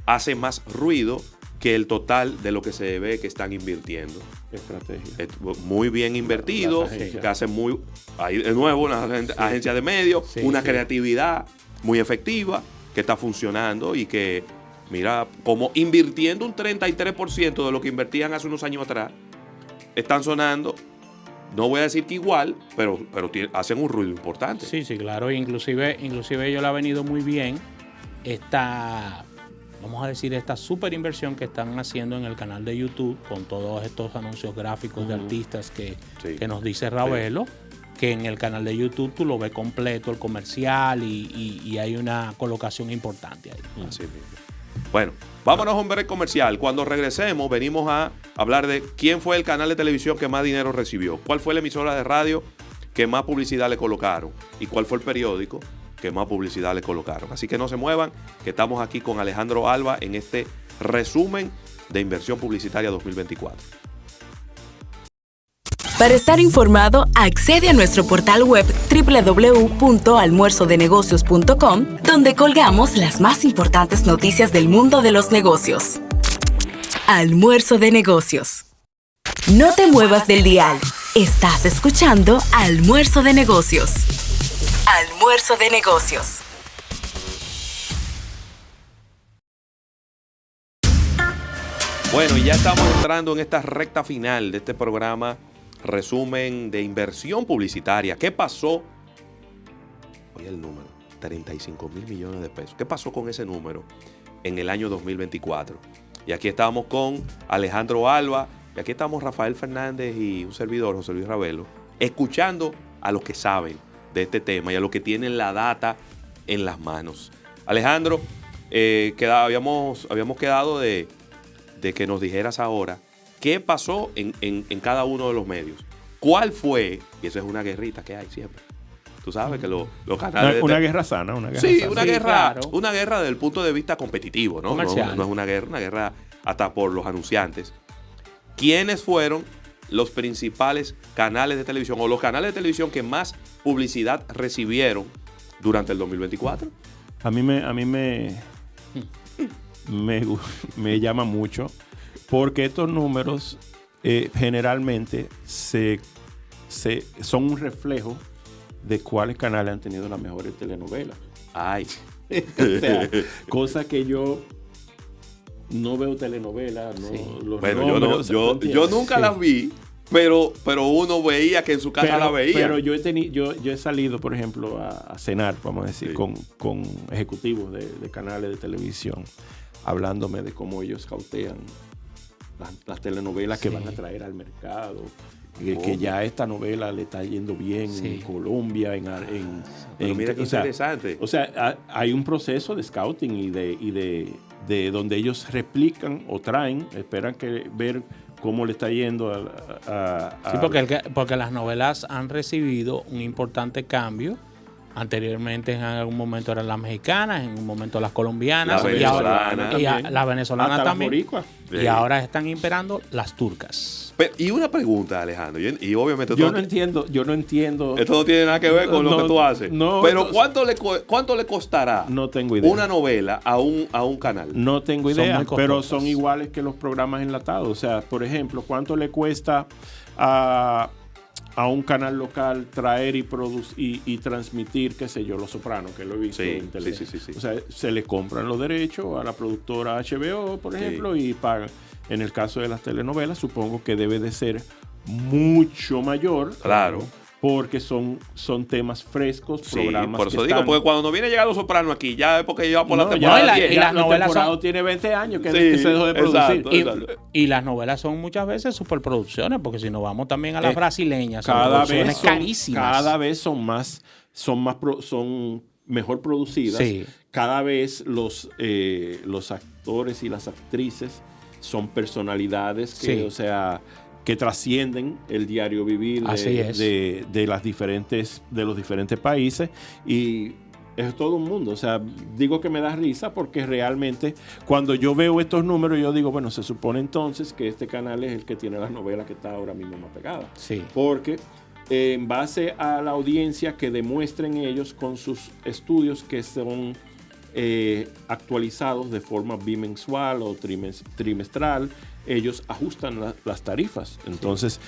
hace más ruido que el total de lo que se ve que están invirtiendo. Estrategia. Muy bien invertido, que hace muy... Ahí de nuevo, una agencia de medios, sí, una creatividad muy efectiva que está funcionando y que, mira, como invirtiendo un 33% de lo que invertían hace unos años atrás, están sonando, no voy a decir que igual, pero hacen un ruido importante. Sí, sí, claro. Inclusive ellos le ha venido muy bien esta super inversión que están haciendo en el canal de YouTube con todos estos anuncios gráficos de artistas que nos dice Ravelo, que en el canal de YouTube tú lo ves completo, el comercial, y hay una colocación importante ahí. Así mismo. Bueno, vámonos a un break comercial. Cuando regresemos, venimos a hablar de quién fue el canal de televisión que más dinero recibió, cuál fue la emisora de radio que más publicidad le colocaron y cuál fue el periódico que más publicidad le colocaron. Así que no se muevan, que estamos aquí con Alejandro Alba en este resumen de inversión publicitaria 2024. Para estar informado, accede a nuestro portal web www.almuerzodenegocios.com, donde colgamos las más importantes noticias del mundo de los negocios. Almuerzo de Negocios. No te muevas del dial. Estás escuchando Almuerzo de Negocios. Almuerzo de Negocios. Bueno, y ya estamos entrando en esta recta final de este programa, resumen de inversión publicitaria. ¿Qué pasó? Oye, el número, 35.000 millones de pesos. ¿Qué pasó con ese número en el año 2024? Y aquí estamos con Alejandro Alba, y aquí estamos Rafael Fernández y un servidor, José Luis Ravelo, escuchando a los que saben de este tema y a los que tienen la data en las manos. Alejandro, habíamos quedado de que nos dijeras ahora qué pasó en cada uno de los medios. ¿Cuál fue? Y eso es una guerrita que hay siempre. Tú sabes que los canales... Una guerra sana, una guerra sí, sana. Una guerra, claro. Una guerra desde el punto de vista competitivo, ¿no? No es una guerra hasta por los anunciantes. ¿Quiénes fueron los principales canales de televisión o los canales de televisión que más publicidad recibieron durante el 2024? A mí me llama mucho porque estos números generalmente son un reflejo de cuáles canales han tenido las mejores telenovelas. Ay. O sea, cosa que yo no veo telenovelas. No, sí. Bueno, yo nunca las vi, pero uno veía que en su casa la veía. Pero yo he salido, por ejemplo, a cenar, vamos a decir, sí, con ejecutivos de canales de televisión, hablándome de cómo ellos cautean las telenovelas que van a traer al mercado. Que ya esta novela le está yendo bien en Colombia, pero mira qué interesante. O sea, hay un proceso de scouting y de donde ellos replican o traen, esperan ver cómo le está yendo Sí, porque las novelas han recibido un importante cambio. Anteriormente en algún momento eran las mexicanas, en un momento las colombianas, la venezolana también. Y ahora están imperando las turcas. Y una pregunta, Alejandro, y obviamente yo no entiendo. Esto no tiene nada que ver con lo que tú haces. Pero ¿cuánto le costará? No tengo idea. Una novela a un canal. No tengo idea, pero son iguales que los programas enlatados. O sea, por ejemplo, ¿cuánto le cuesta a un canal local traer y producir y transmitir, qué sé yo, Los Sopranos, que lo he visto en televisión? Sí. O sea, se le compran los derechos a la productora HBO, por ejemplo, y pagan. En el caso de las telenovelas, supongo que debe de ser mucho mayor. Claro. porque son temas frescos, programas por eso que digo, están... porque cuando nos viene a llegar Los Sopranos aquí, ya es porque iba por la No, temporada ya, 10. la novelas temporada son- tiene 20 años que Sí, se dejó de producir. exacto. Y las novelas son muchas veces superproducciones, porque si nos vamos también a las brasileñas, son Cada producciones vez son, carísimas. cada vez son mejor producidas. Sí. Cada vez los actores y las actrices son personalidades que, Sí. o sea, que trascienden el diario vivir Así es. de los diferentes países, y es todo un mundo. O sea, digo que me da risa porque realmente cuando yo veo estos números yo digo, bueno, se supone entonces que este canal es el que tiene las novelas que está ahora mismo más pegada. Sí. Porque en base a la audiencia que demuestren ellos con sus estudios que son actualizados de forma bimensual o trimestral, ellos ajustan las tarifas. Entonces,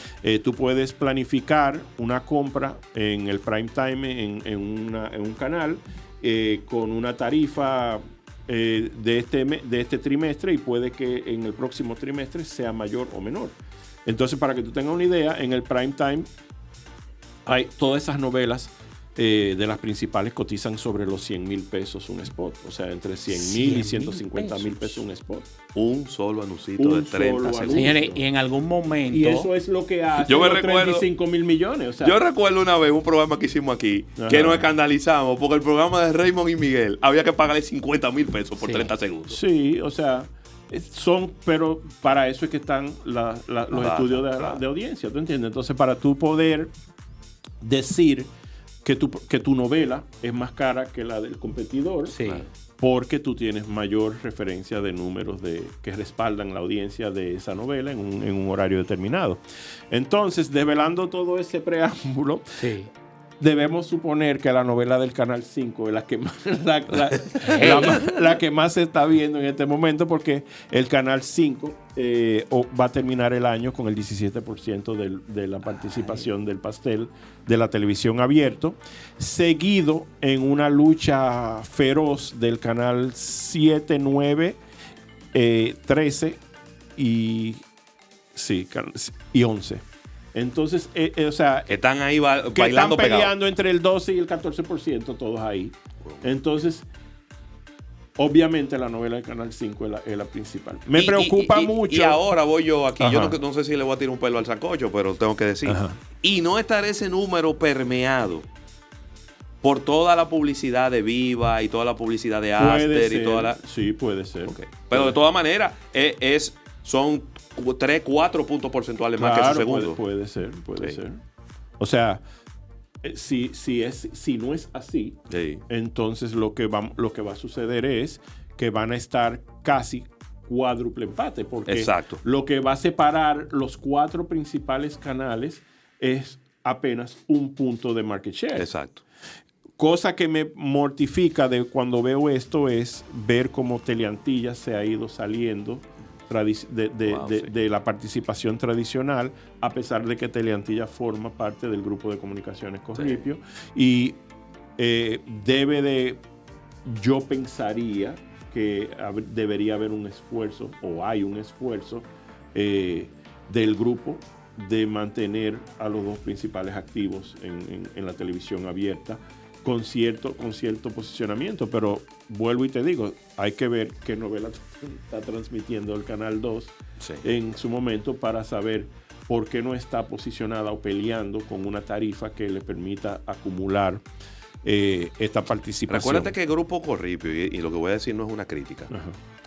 tú puedes planificar una compra en el prime time en un canal con una tarifa de este trimestre, y puede que en el próximo trimestre sea mayor o menor. Entonces, para que tú tengas una idea, en el prime time hay todas esas novelas de las principales cotizan sobre los 100 mil pesos un spot. O sea, entre 100 mil y 150 mil pesos un spot. Un solo anuncito Un de 30 solo segundos. anuncio. Señores, y en algún momento... Y eso es lo que hace Yo me los recuerdo- 35 mil millones. O sea, Yo recuerdo una vez un programa que hicimos aquí, que nos escandalizamos porque el programa de Raymond y Miguel había que pagarle 50 mil pesos por Sí. 30 segundos. sí, o sea, pero para eso es que están los estudios de audiencia, ¿tú entiendes? Entonces, para tú poder decir que tu novela es más cara que la del competidor, Sí. porque tú tienes mayor referencia de números que respaldan la audiencia de esa novela en un horario determinado. Entonces, develando todo ese preámbulo, Sí. debemos suponer que la novela del Canal 5 es la que más, la que más se está viendo en este momento, porque el Canal 5 va a terminar el año con el 17% de la participación del pastel de la televisión abierto, seguido en una lucha feroz del Canal 7, 9, 13 y 11. Entonces, o sea, Están ahí que bailando están pegados. peleando entre el 12 y el 14%, todos ahí. Entonces, obviamente la novela del Canal 5 es la principal. Me preocupa mucho. Y ahora voy yo aquí. Ajá. Yo no sé si le voy a tirar un pelo al sancocho, pero tengo que decir. Ajá. Y no estará ese número permeado por toda la publicidad de Viva y toda la publicidad de Aster y toda la... Sí, puede ser. Okay. Pero de todas maneras, son 3, 4 puntos porcentuales más que su segundo. Puede ser. Sí. O sea, si no es así, Sí. entonces lo que va a suceder es que van a estar casi cuádruple empate, porque Exacto. lo que va a separar los 4 principales canales es apenas un punto de market share. Exacto. Cosa que me mortifica de cuando veo esto es ver cómo Teleantillas se ha ido saliendo de la participación tradicional, a pesar de que Teleantillas forma parte del grupo de comunicaciones Corripio. Sí. Y yo pensaría que debería haber un esfuerzo, o hay un esfuerzo del grupo de mantener a los 2 principales activos en la televisión abierta con cierto posicionamiento. Pero vuelvo y te digo, hay que ver qué novela está transmitiendo el Canal 2 en su momento para saber por qué no está posicionada o peleando con una tarifa que le permita acumular esta participación. Recuérdate que el grupo Corripio, y lo que voy a decir no es una crítica,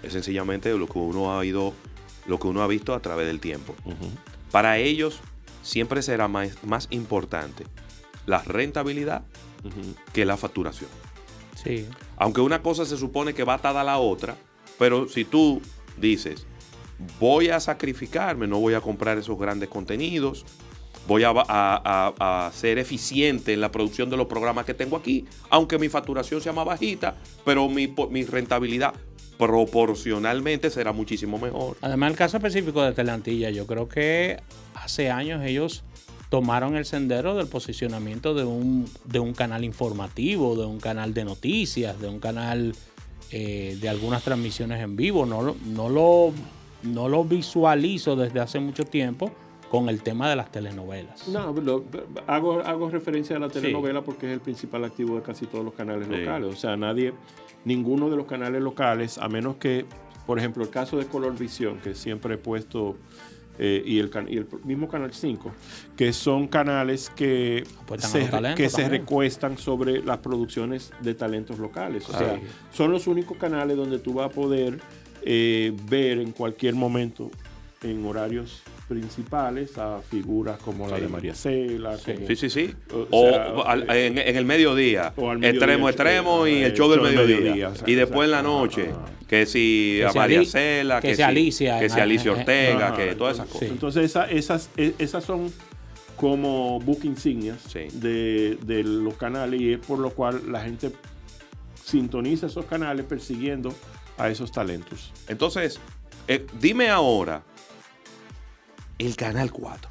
es sencillamente lo que uno ha visto a través del tiempo. Para ellos siempre será más importante la rentabilidad que la facturación. Sí. Aunque una cosa se supone que va atada a la otra, pero si tú dices, voy a sacrificarme, no voy a comprar esos grandes contenidos, voy a ser eficiente en la producción de los programas que tengo aquí, aunque mi facturación sea más bajita, pero mi rentabilidad proporcionalmente será muchísimo mejor. Además, el caso específico de Teleantillas, yo creo que hace años ellos tomaron el sendero del posicionamiento de un canal informativo, de un canal de noticias, de un canal de algunas transmisiones en vivo. No lo visualizo desde hace mucho tiempo con el tema de las telenovelas. No, hago referencia a la telenovela porque es el principal activo de casi todos los canales locales. O sea, ninguno de los canales locales, a menos que, por ejemplo, el caso de Colorvisión, que siempre he puesto, y el mismo Canal 5, que son canales que se recuestan sobre las producciones de talentos locales. O sea, son los únicos canales donde tú vas a poder ver en cualquier momento, en horarios principales, a figuras como la de María Cela. Sí. En el mediodía, extremo y el show del mediodía. Y después en la noche, que si a María Cela, que si Alicia Ortega, que todas esas cosas. Entonces esas son como book insignias de los canales, y es por lo cual la gente sintoniza esos canales persiguiendo a esos talentos. Entonces, dime ahora, el Canal 4,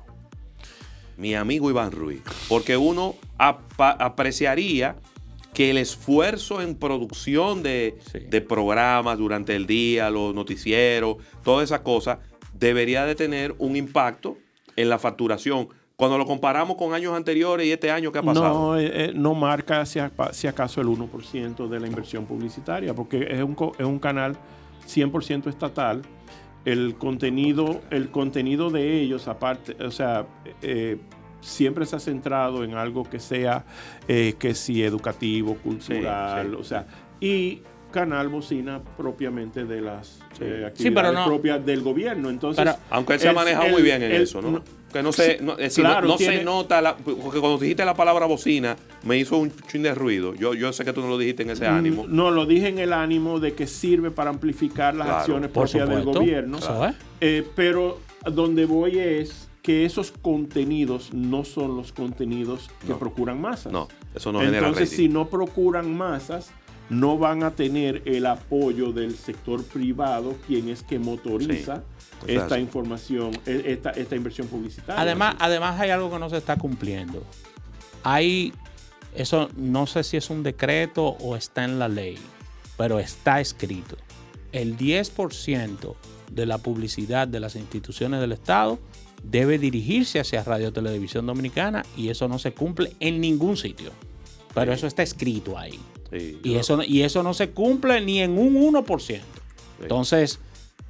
mi amigo Iván Ruiz, porque uno apreciaría que el esfuerzo en producción de programas durante el día, los noticieros, todas esas cosas, debería de tener un impacto en la facturación. Cuando lo comparamos con años anteriores y este año, ¿qué ha pasado? No marca si acaso el 1% de la inversión publicitaria, porque es un canal 100% estatal. El contenido de ellos, aparte, o sea, siempre se ha centrado en algo que sea, que sí, educativo, cultural, o sea, y canal bocina propiamente de las actividades propias del gobierno. Entonces, aunque él se ha manejado muy bien en eso, ¿no? Que no se nota, porque cuando dijiste la palabra bocina, me hizo un chin de ruido. Yo sé que tú no lo dijiste en ese ánimo. No, lo dije en el ánimo de que sirve para amplificar las acciones propias del gobierno. Pero donde voy es que esos contenidos no son los contenidos que procuran masas. No, eso no genera rating. Entonces, si no procuran masas, no van a tener el apoyo del sector privado, quien es que motoriza esta información, esta inversión publicitaria. Además hay algo que no se está cumpliendo. Eso no sé si es un decreto o está en la ley, pero está escrito. El 10% de la publicidad de las instituciones del Estado debe dirigirse hacia Radio Televisión Dominicana, y eso no se cumple en ningún sitio. Pero eso está escrito ahí. Y eso no se cumple ni en un 1%. Entonces,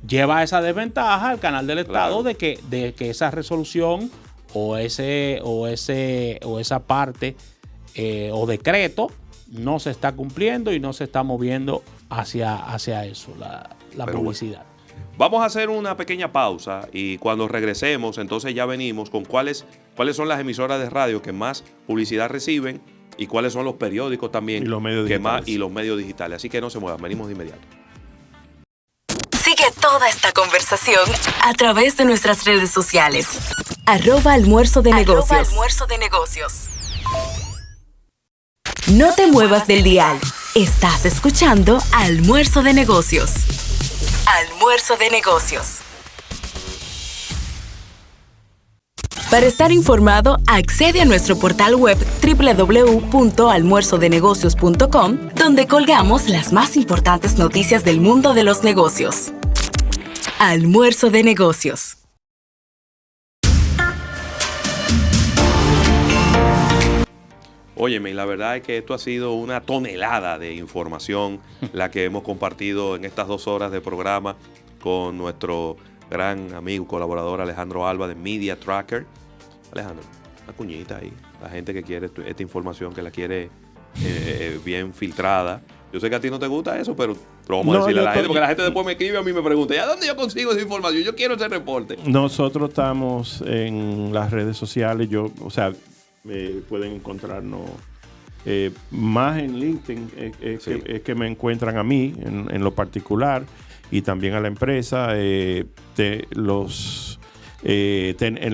lleva esa desventaja al canal del Estado de que esa resolución o esa parte o decreto no se está cumpliendo y no se está moviendo hacia eso, la publicidad. Bueno, vamos a hacer una pequeña pausa, y cuando regresemos, entonces ya venimos con cuáles son las emisoras de radio que más publicidad reciben y cuáles son los periódicos también y los medios digitales. Así que no se muevan, venimos de inmediato. Sigue toda esta conversación a través de nuestras redes sociales. @almuerzo-de-negocios. No te muevas del dial. Estás escuchando Almuerzo de Negocios. Almuerzo de Negocios. Para estar informado, accede a nuestro portal web www.almuerzodenegocios.com, donde colgamos las más importantes noticias del mundo de los negocios. Almuerzo de Negocios. Óyeme, la verdad es que esto ha sido una tonelada de información la que hemos compartido en estas 2 horas de programa con nuestro gran amigo, colaborador Alejandro Alba de Media Tracker. Alejandro, una cuñita ahí. La gente que quiere esta información, que la quiere bien filtrada. Yo sé que a ti no te gusta eso, pero vamos a decirle a la gente, porque la gente después me escribe a mí y me pregunta, ¿y a dónde yo consigo esa información? Yo quiero ese reporte. Nosotros estamos en las redes sociales. Pueden encontrarnos más en LinkedIn, es que me encuentran a mí en lo particular, y también a la empresa, en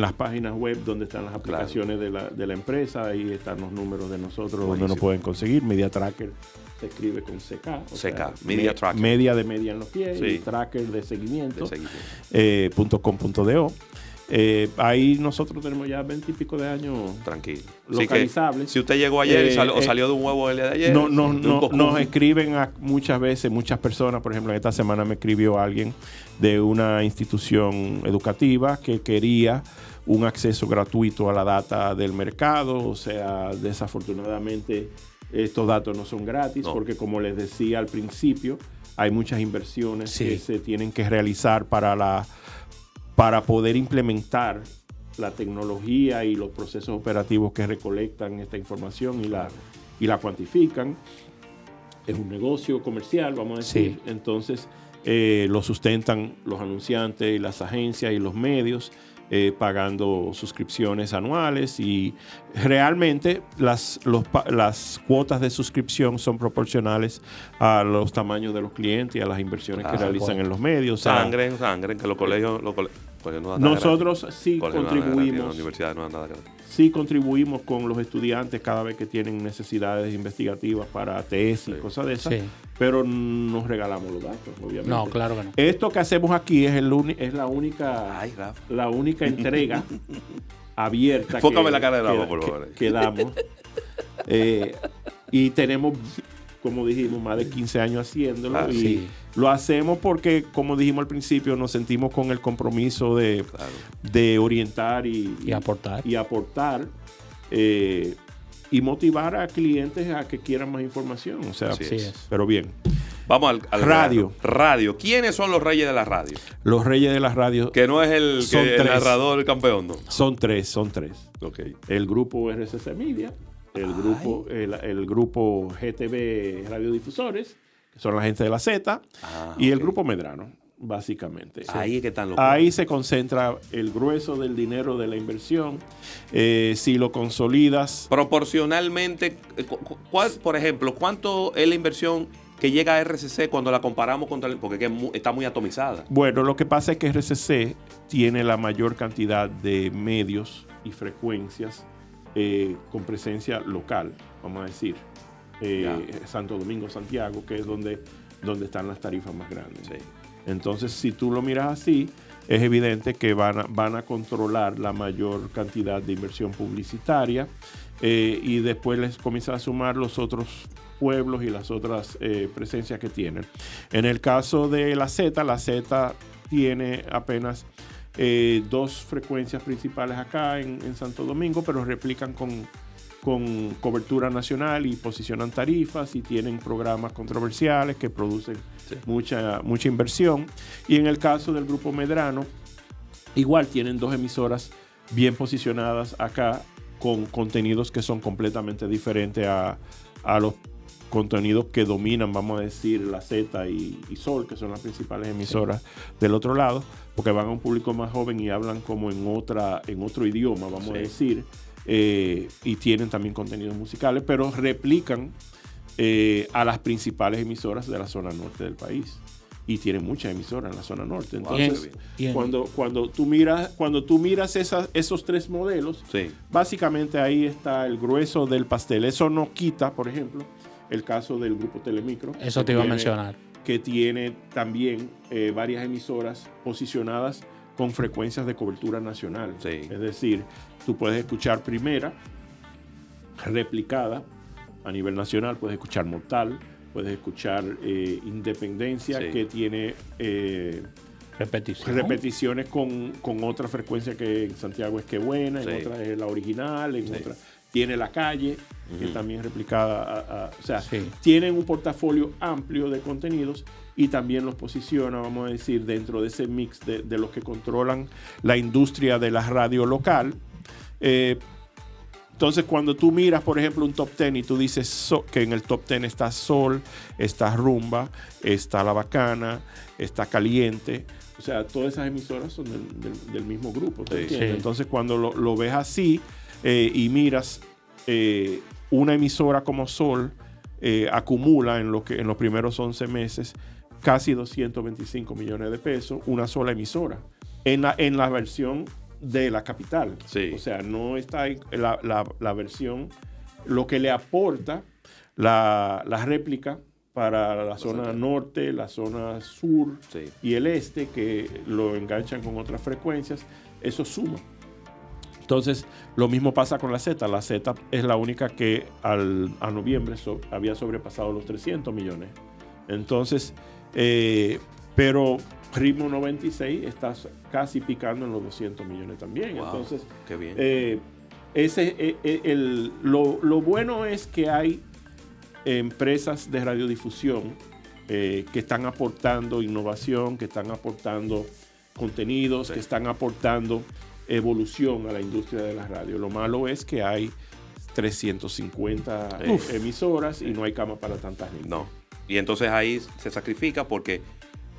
las páginas web donde están las aplicaciones de la empresa. Ahí están los números de nosotros. Buenísimo. Donde nos pueden conseguir. Media Tracker se escribe con CK. Media Tracker. Media de media en los pies, y Tracker de seguimiento. .com.do. Ahí nosotros tenemos ya 20 y pico de años. Tranquilo. Localizables. Si usted llegó ayer o salió de un huevo el día de ayer. Nos escriben muchas veces, muchas personas. Por ejemplo, esta semana me escribió alguien de una institución educativa que quería un acceso gratuito a la data del mercado. O sea, desafortunadamente estos datos no son gratis porque, como les decía al principio, hay muchas inversiones que se tienen que realizar para poder implementar la tecnología y los procesos operativos que recolectan esta información y la cuantifican. Es un negocio comercial, vamos a decir. Entonces, lo sustentan los anunciantes y las agencias y los medios, pagando suscripciones anuales, y realmente las cuotas de suscripción son proporcionales a los tamaños de los clientes y a las inversiones que realizan en los medios. Sangre, que los colegios no nosotros sí contribuimos. Las universidades no dan nada gratis. Sí contribuimos con los estudiantes cada vez que tienen necesidades investigativas para tesis y cosas de esas, pero nos regalamos los datos, obviamente. No, claro que no. Esto que hacemos aquí es la única entrega abierta Fócame la cara de Rafa, por favor. Que damos. Y tenemos, como dijimos, más de 15 años haciéndolo. Lo hacemos porque, como dijimos al principio, nos sentimos con el compromiso de orientar y aportar. Y motivar a clientes a que quieran más información. O sea, pero bien. Vamos al radio. Radio. ¿Quiénes son los reyes de la radio? Los reyes de la radio. Que no es el narrador, el campeón, ¿no? Son tres. Okay. El grupo RCC Media, el grupo GTV Radiodifusores, que son la gente de la Z, y el grupo Medrano, básicamente. Ahí es que están los Ahí se concentra el grueso del dinero de la inversión. Si lo consolidas... Proporcionalmente, por ejemplo, ¿cuánto es la inversión que llega a RCC cuando la comparamos porque está muy atomizada? Bueno, lo que pasa es que RCC tiene la mayor cantidad de medios y frecuencias con presencia local, vamos a decir. Santo Domingo, Santiago, que es donde están las tarifas más grandes. Sí. Entonces, si tú lo miras así, es evidente que van a controlar la mayor cantidad de inversión publicitaria, y después les comienza a sumar los otros pueblos y las otras presencias que tienen. En el caso de la Z tiene apenas 2 frecuencias principales acá en Santo Domingo, pero replican con cobertura nacional y posicionan tarifas y tienen programas controversiales que producen mucha inversión. Y en el caso del grupo Medrano, igual tienen 2 emisoras bien posicionadas acá con contenidos que son completamente diferentes a los contenidos que dominan, vamos a decir, la Z y Sol, que son las principales emisoras del otro lado, porque van a un público más joven y hablan como en otro idioma, vamos a decir. Y tienen también contenidos musicales, pero replican a las principales emisoras de la zona norte del país, y tienen muchas emisoras en la zona norte. Entonces, cuando tú miras esos 3 modelos, básicamente ahí está el grueso del pastel. Eso no quita, por ejemplo, el caso del grupo Telemicro. Eso te iba a mencionar. Que tiene también varias emisoras posicionadas con frecuencias de cobertura nacional. Es decir, tú puedes escuchar Primera, replicada a nivel nacional, puedes escuchar Mortal, puedes escuchar Independencia, que tiene repeticiones con otra frecuencia, que en Santiago es Que Buena, en otra es la original, en otra tiene La Calle, que también es replicada. Tienen un portafolio amplio de contenidos y también los posiciona, vamos a decir, dentro de ese mix de los que controlan la industria de la radio local. Entonces, cuando tú miras, por ejemplo, un top 10 y tú dices que en el top 10 está Sol, está Rumba, está La Bacana, está Caliente, o sea, todas esas emisoras son del mismo grupo. Entonces, cuando lo ves así y miras, una emisora como Sol acumula en los primeros 11 meses casi 225 millones de pesos, una sola emisora, en la versión de la capital. O sea, no está la versión, lo que le aporta la réplica para la zona norte, la zona sur y el este, que lo enganchan con otras frecuencias. Eso suma. Entonces, lo mismo pasa con la Z. La Z es la única que a noviembre había sobrepasado los 300 millones. Entonces, pero Ritmo 96 está casi picando en los 200 millones también. Wow, entonces, qué bien. Lo bueno es que hay empresas de radiodifusión que están aportando innovación, que están aportando contenidos, que están aportando evolución a la industria de la radio. Lo malo es que hay 350 emisoras y no hay cama para tanta gente. No. Y entonces ahí se sacrifica porque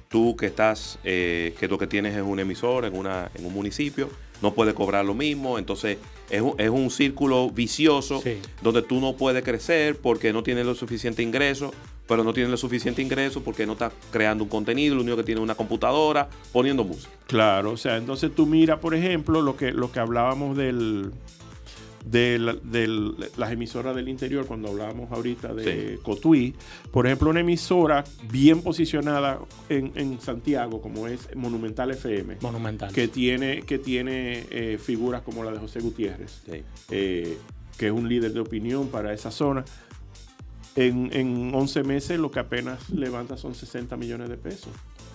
tú que estás, que lo que tienes es una emisora en un municipio, no puedes cobrar lo mismo. Entonces es un círculo vicioso donde tú no puedes crecer porque no tienes lo suficiente ingreso, pero no tienes lo suficiente ingreso porque no estás creando un contenido, lo único que tiene es una computadora poniendo música. Claro, o sea, entonces tú mira, por ejemplo, lo que hablábamos de las emisoras del interior, cuando hablábamos ahorita de Cotuí. Por ejemplo, una emisora bien posicionada en Santiago, como es Monumental FM, que tiene figuras como la de José Gutiérrez, que es un líder de opinión para esa zona. En 11 meses lo que apenas levanta son 60 millones de pesos.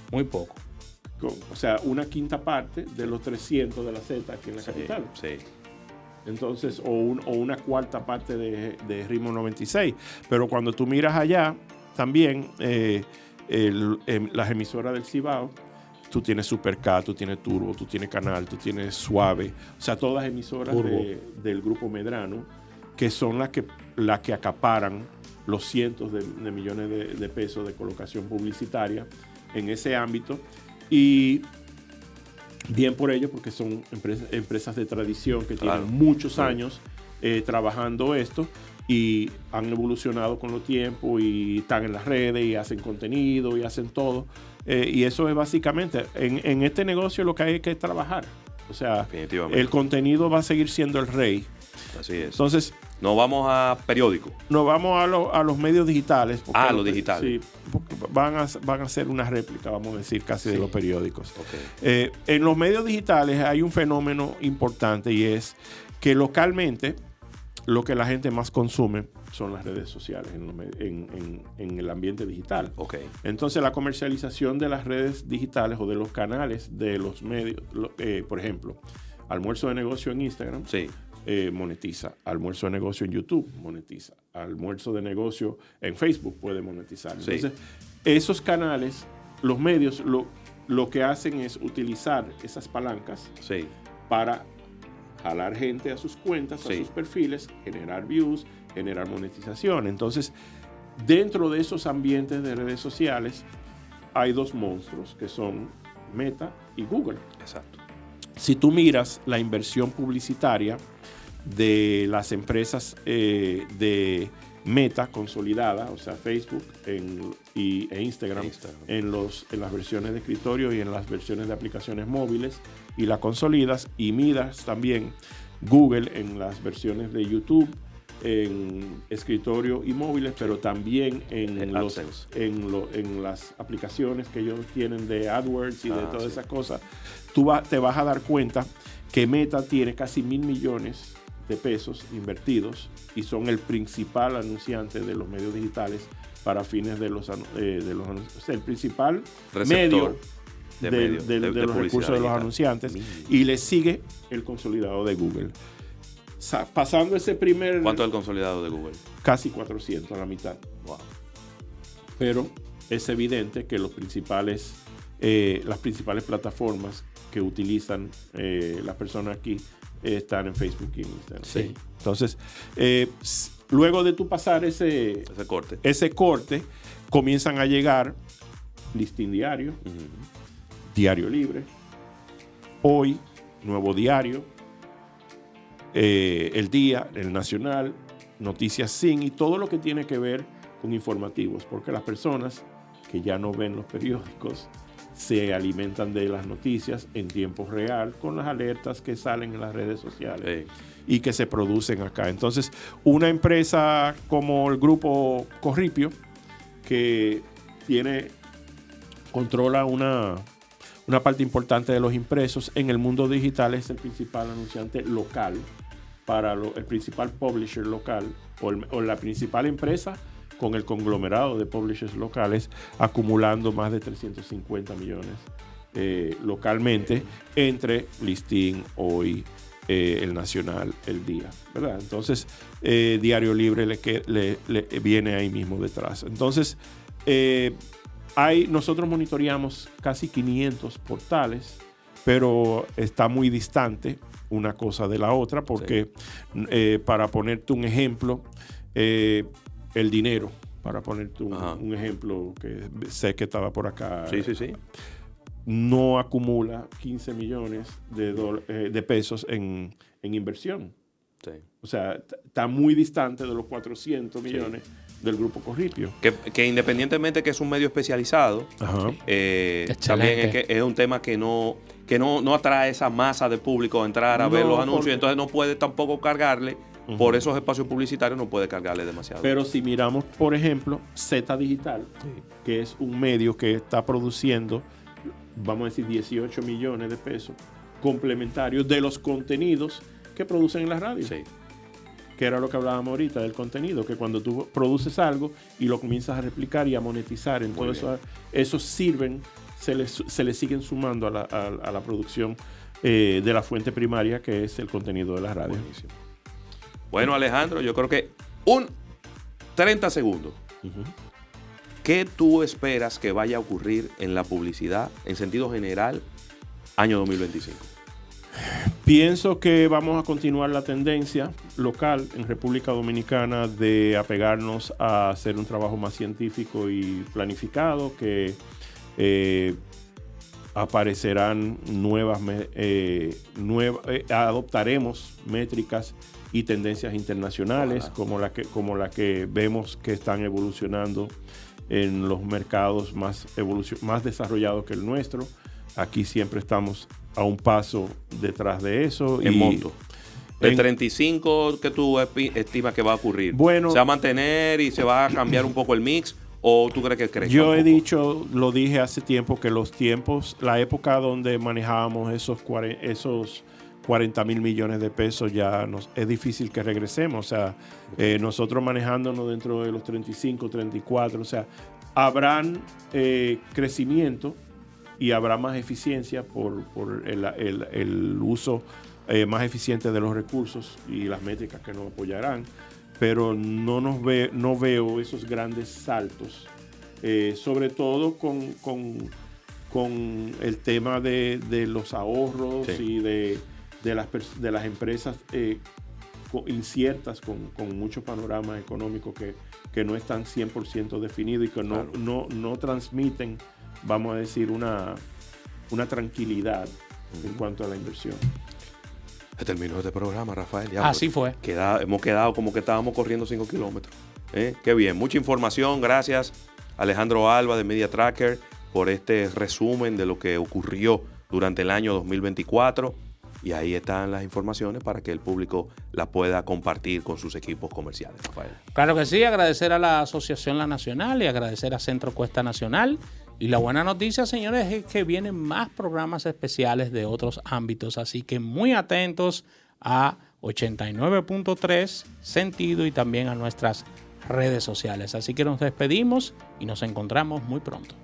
Muy poco. O sea, una quinta parte de los 300 de la Z aquí en la capital. Sí. Entonces, o una cuarta parte de Ritmo 96. Pero cuando tú miras allá, también las emisoras del Cibao, tú tienes Supercat, tú tienes Turbo, tú tienes Canal, tú tienes Suave. O sea, todas emisoras del Grupo Medrano, que son las que acaparan los cientos de millones de pesos de colocación publicitaria en ese ámbito. Y bien por ello, porque son empresas de tradición que tienen muchos años trabajando esto y han evolucionado con los tiempos y están en las redes y hacen contenido y hacen todo. Y eso es básicamente, en este negocio lo que hay que trabajar. O sea, el contenido va a seguir siendo el rey. Así es. Entonces, nos vamos a periódicos. Nos vamos a los medios digitales. Los digitales. Sí, van a ser una réplica, vamos a decir, casi de los periódicos. Okay. En los medios digitales hay un fenómeno importante y es que localmente lo que la gente más consume son las redes sociales en el ambiente digital. Okay. Entonces la comercialización de las redes digitales o de los canales de los medios, por ejemplo, Almuerzo de Negocio en Instagram. Sí. Monetiza. Almuerzo de Negocio en YouTube, monetiza. Almuerzo de Negocio en Facebook puede monetizar. Entonces, esos canales, los medios, lo que hacen es utilizar esas palancas para jalar gente a sus cuentas, a sus perfiles, generar views, generar monetización. Entonces, dentro de esos ambientes de redes sociales, hay dos monstruos que son Meta y Google. Exacto. Si tú miras la inversión publicitaria de las empresas de Meta consolidada, o sea, Facebook e Instagram. En las versiones de escritorio y en las versiones de aplicaciones móviles, y la consolidas y miras también Google en las versiones de YouTube, en escritorio y móviles, pero también en las aplicaciones que ellos tienen de AdWords y de todas esas cosas. Te vas a dar cuenta que Meta tiene casi 1,000 millones de pesos invertidos y son el principal anunciante de los medios digitales para fines de los el principal medio de los recursos de los anunciantes, y le sigue el consolidado de Google. Pasando ese primer... ¿Cuánto es el consolidado de Google? Casi 400, a la mitad. Wow. Pero es evidente que las principales plataformas que utilizan las personas aquí están en Facebook y en Instagram. Sí. Entonces, luego de tú pasar ese corte, comienzan a llegar Listín Diario, Diario Libre, Hoy, Nuevo Diario, El Día, El Nacional, Noticias Sin y todo lo que tiene que ver con informativos, porque las personas que ya no ven los periódicos se alimentan de las noticias en tiempo real con las alertas que salen en las redes sociales y que se producen acá. Entonces, una empresa como el Grupo Corripio, que controla una parte importante de los impresos. En el mundo digital es el principal anunciante local, el principal publisher local o la principal empresa con el conglomerado de publishers locales, acumulando más de 350 millones localmente entre Listín, Hoy, El Nacional, El Día, ¿verdad? Entonces, Diario Libre le viene ahí mismo detrás. Entonces, nosotros monitoreamos casi 500 portales, pero está muy distante una cosa de la otra, porque para ponerte un ejemplo, El Dinero, para ponerte un ejemplo que sé que estaba por acá, no acumula 15 millones de pesos en inversión. Sí. O sea, está muy distante de los 400 millones del Grupo Corripio. Que independientemente que es un medio especializado, también es un tema que no atrae esa masa de público a entrar a ver los anuncios, entonces no puede tampoco cargarle. Por esos espacios publicitarios no puede cargarle demasiado. Pero si miramos, por ejemplo, Z Digital, que es un medio que está produciendo, vamos a decir, 18 millones de pesos complementarios de los contenidos que producen en la radio. Sí. Que era lo que hablábamos ahorita del contenido, que cuando tú produces algo y lo comienzas a replicar y a monetizar, entonces esos sirven, se le siguen sumando a la producción de la fuente primaria, que es el contenido de la radio. Buenísimo. Bueno, Alejandro, yo creo que 30 segundos. ¿Qué tú esperas que vaya a ocurrir en la publicidad en sentido general año 2025? Pienso que vamos a continuar la tendencia local en República Dominicana de apegarnos a hacer un trabajo más científico y planificado, que aparecerán adoptaremos métricas y tendencias internacionales como la que vemos que están evolucionando en los mercados más desarrollados que el nuestro. Aquí siempre estamos a un paso detrás de eso. En monto. El 35 que tú estimas que va a ocurrir, ¿se va a mantener y se va a cambiar un poco el mix? ¿O tú crees que crece? Yo lo dije hace tiempo, que la época donde manejábamos esos 40 mil millones de pesos, es difícil que regresemos. O sea, nosotros manejándonos dentro de los 35, 34, o sea, habrán crecimiento y habrá más eficiencia por el uso más eficiente de los recursos y las métricas que nos apoyarán, pero no veo esos grandes saltos, sobre todo con el tema de los ahorros y de las empresas inciertas con mucho panorama económico que no están 100% definidos y que no transmiten, vamos a decir, una tranquilidad en cuanto a la inversión. Se terminó este programa, Rafael. Así fue. Hemos quedado como que estábamos corriendo 5 kilómetros. Qué bien. Mucha información. Gracias, Alejandro Alba de Media Tracker, por este resumen de lo que ocurrió durante el año 2024. Y ahí están las informaciones para que el público las pueda compartir con sus equipos comerciales, Rafael. Claro que sí. Agradecer a la Asociación La Nacional y agradecer a Centro Cuesta Nacional. Y la buena noticia, señores, es que vienen más programas especiales de otros ámbitos. Así que muy atentos a 89.3 Sentido y también a nuestras redes sociales. Así que nos despedimos y nos encontramos muy pronto.